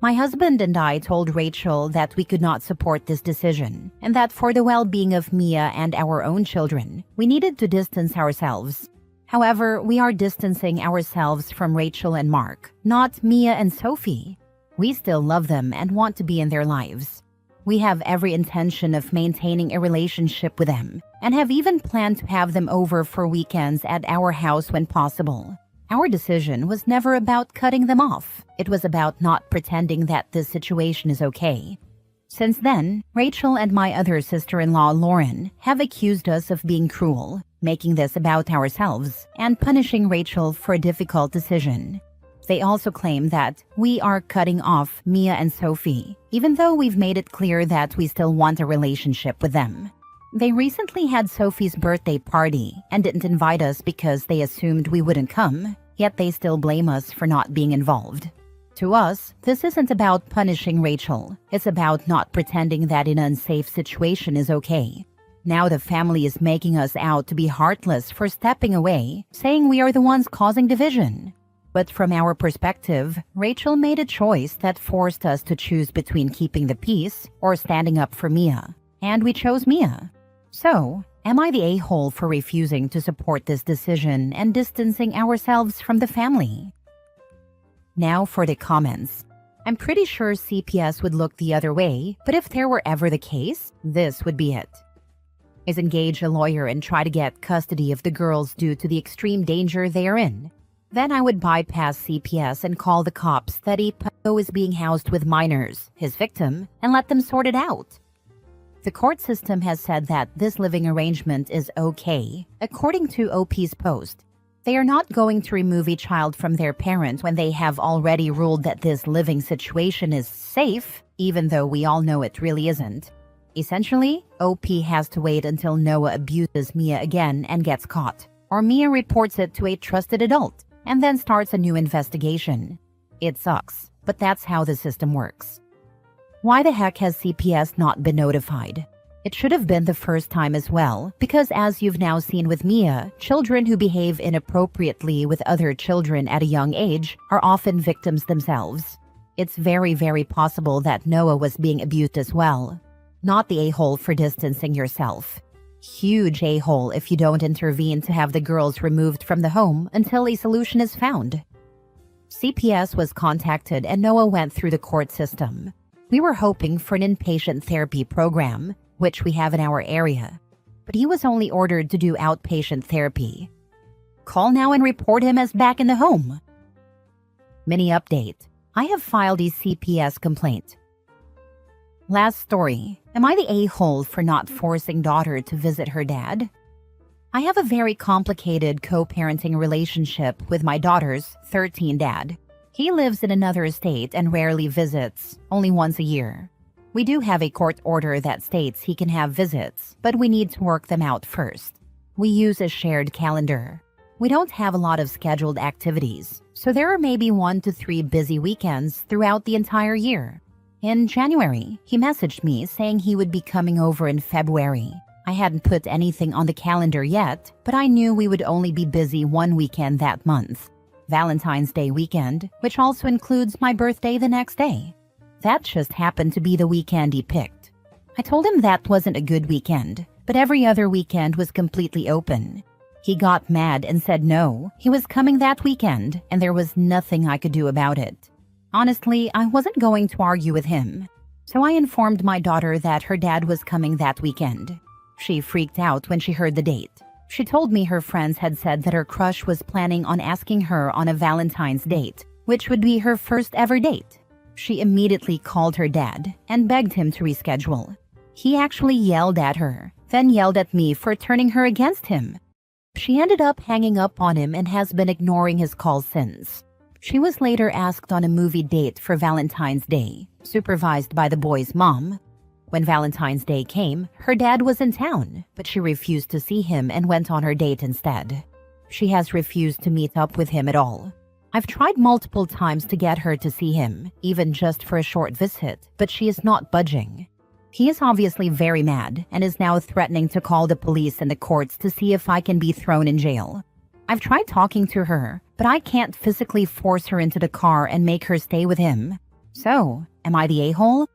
My husband and I told Rachel that we could not support this decision, and that for the well-being of Mia and our own children, we needed to distance ourselves. However, we are distancing ourselves from Rachel and Mark, not Mia and Sophie. We still love them and want to be in their lives. We have every intention of maintaining a relationship with them and have even planned to have them over for weekends at our house when possible. Our decision was never about cutting them off. It was about not pretending that this situation is okay. Since then, Rachel and my other sister-in-law, Lauren, have accused us of being cruel, making this about ourselves, and punishing Rachel for a difficult decision. They also claim that we are cutting off Mia and Sophie, even though we've made it clear that we still want a relationship with them. They recently had Sophie's birthday party and didn't invite us because they assumed we wouldn't come, yet they still blame us for not being involved. To us, this isn't about punishing Rachel. It's about not pretending that an unsafe situation is okay. Now the family is making us out to be heartless for stepping away, saying we are the ones causing division. But from our perspective, Rachel made a choice that forced us to choose between keeping the peace or standing up for Mia. And we chose Mia. So, am I the a-hole for refusing to support this decision and distancing ourselves from the family? Now for the comments. I'm pretty sure CPS would look the other way, but if there were ever the case, this would be it. Is engage a lawyer and try to get custody of the girls due to the extreme danger they are in. Then I would bypass CPS and call the cops that a pedo is being housed with minors, his victim, and let them sort it out. The court system has said that this living arrangement is okay, according to OP's post. They are not going to remove a child from their parent when they have already ruled that this living situation is safe, even though we all know it really isn't. Essentially, OP has to wait until Noah abuses Mia again and gets caught, or Mia reports it to a trusted adult, and then starts a new investigation. It sucks, but that's how the system works. Why the heck has CPS not been notified? It should have been the first time as well, because as you've now seen with Mia, children who behave inappropriately with other children at a young age are often victims themselves. It's very, very possible that Noah was being abused as well. Not the a-hole for distancing yourself. Huge a-hole if you don't intervene to have the girls removed from the home until a solution is found. CPS was contacted and Noah went through the court system. We were hoping for an inpatient therapy program, which we have in our area, but he was only ordered to do outpatient therapy. Call now and report him as back in the home. Mini update. I have filed a CPS complaint. Last story. Am I the a-hole for not forcing daughter to visit her dad? I have a very complicated co-parenting relationship with my daughter's 13 dad. He lives in another state and rarely visits, only once a year. We do have a court order that states he can have visits, but we need to work them out first. We use a shared calendar. We don't have a lot of scheduled activities, so there are maybe 1 to 3 busy weekends throughout the entire year. In January, he messaged me saying he would be coming over in February. I hadn't put anything on the calendar yet, but I knew we would only be busy one weekend that month. Valentine's Day weekend, which also includes my birthday the next day. That just happened to be the weekend he picked. I told him that wasn't a good weekend, but every other weekend was completely open. He got mad and said no, he was coming that weekend, and there was nothing I could do about it. Honestly, I wasn't going to argue with him. So I informed my daughter that her dad was coming that weekend. She freaked out when she heard the date. She told me her friends had said that her crush was planning on asking her on a Valentine's date, which would be her first ever date. She immediately called her dad and begged him to reschedule. He actually yelled at her, then yelled at me for turning her against him. She ended up hanging up on him and has been ignoring his calls since. She was later asked on a movie date for Valentine's Day, supervised by the boy's mom. When Valentine's Day came, her dad was in town, but she refused to see him and went on her date instead. She has refused to meet up with him at all. I've tried multiple times to get her to see him, even just for a short visit, but she is not budging. He is obviously very mad and is now threatening to call the police and the courts to see if I can be thrown in jail. I've tried talking to her, but I can't physically force her into the car and make her stay with him. So, am I the a-hole?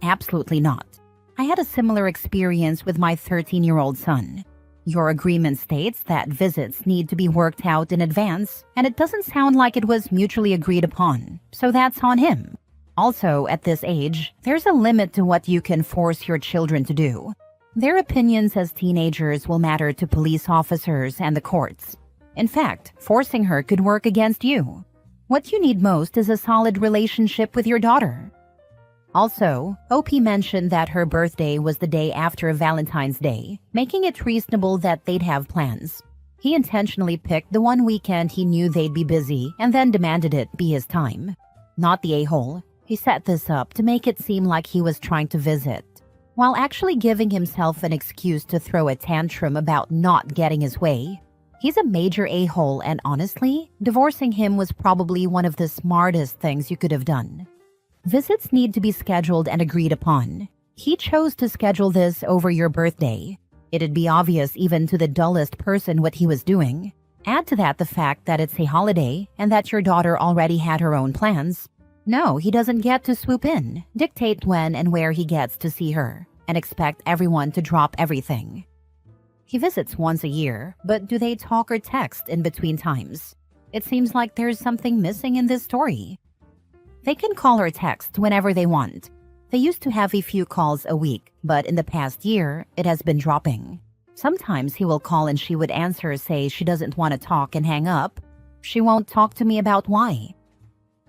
Absolutely not. I had a similar experience with my 13-year-old son. Your agreement states that visits need to be worked out in advance, and it doesn't sound like it was mutually agreed upon, so that's on him. Also, at this age, there's a limit to what you can force your children to do. Their opinions as teenagers will matter to police officers and the courts. In fact, forcing her could work against you. What you need most is a solid relationship with your daughter. Also, OP mentioned that her birthday was the day after Valentine's Day, making it reasonable that they'd have plans. He intentionally picked the one weekend he knew they'd be busy and then demanded it be his time. Not the a-hole. He set this up to make it seem like he was trying to visit, while actually giving himself an excuse to throw a tantrum about not getting his way. He's a major a-hole, and honestly, divorcing him was probably one of the smartest things you could have done. Visits need to be scheduled and agreed upon. He chose to schedule this over your birthday. It'd be obvious even to the dullest person what he was doing. Add to that the fact that it's a holiday and that your daughter already had her own plans. No, he doesn't get to swoop in, dictate when and where he gets to see her, and expect everyone to drop everything. He visits once a year, but do they talk or text in between times? It seems like there's something missing in this story. They can call or text whenever they want. They used to have a few calls a week, but in the past year, it has been dropping. Sometimes he will call and she would answer, say she doesn't want to talk and hang up. She won't talk to me about why.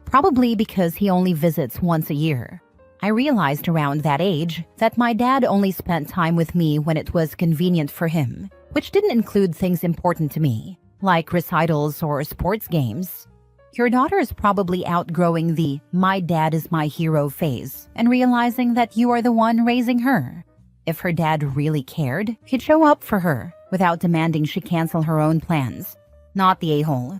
Probably because he only visits once a year. I realized around that age that my dad only spent time with me when it was convenient for him, which didn't include things important to me, like recitals or sports games. Your daughter is probably outgrowing the "my dad is my hero" phase and realizing that you are the one raising her. If her dad really cared, he'd show up for her without demanding she cancel her own plans. Not the a-hole.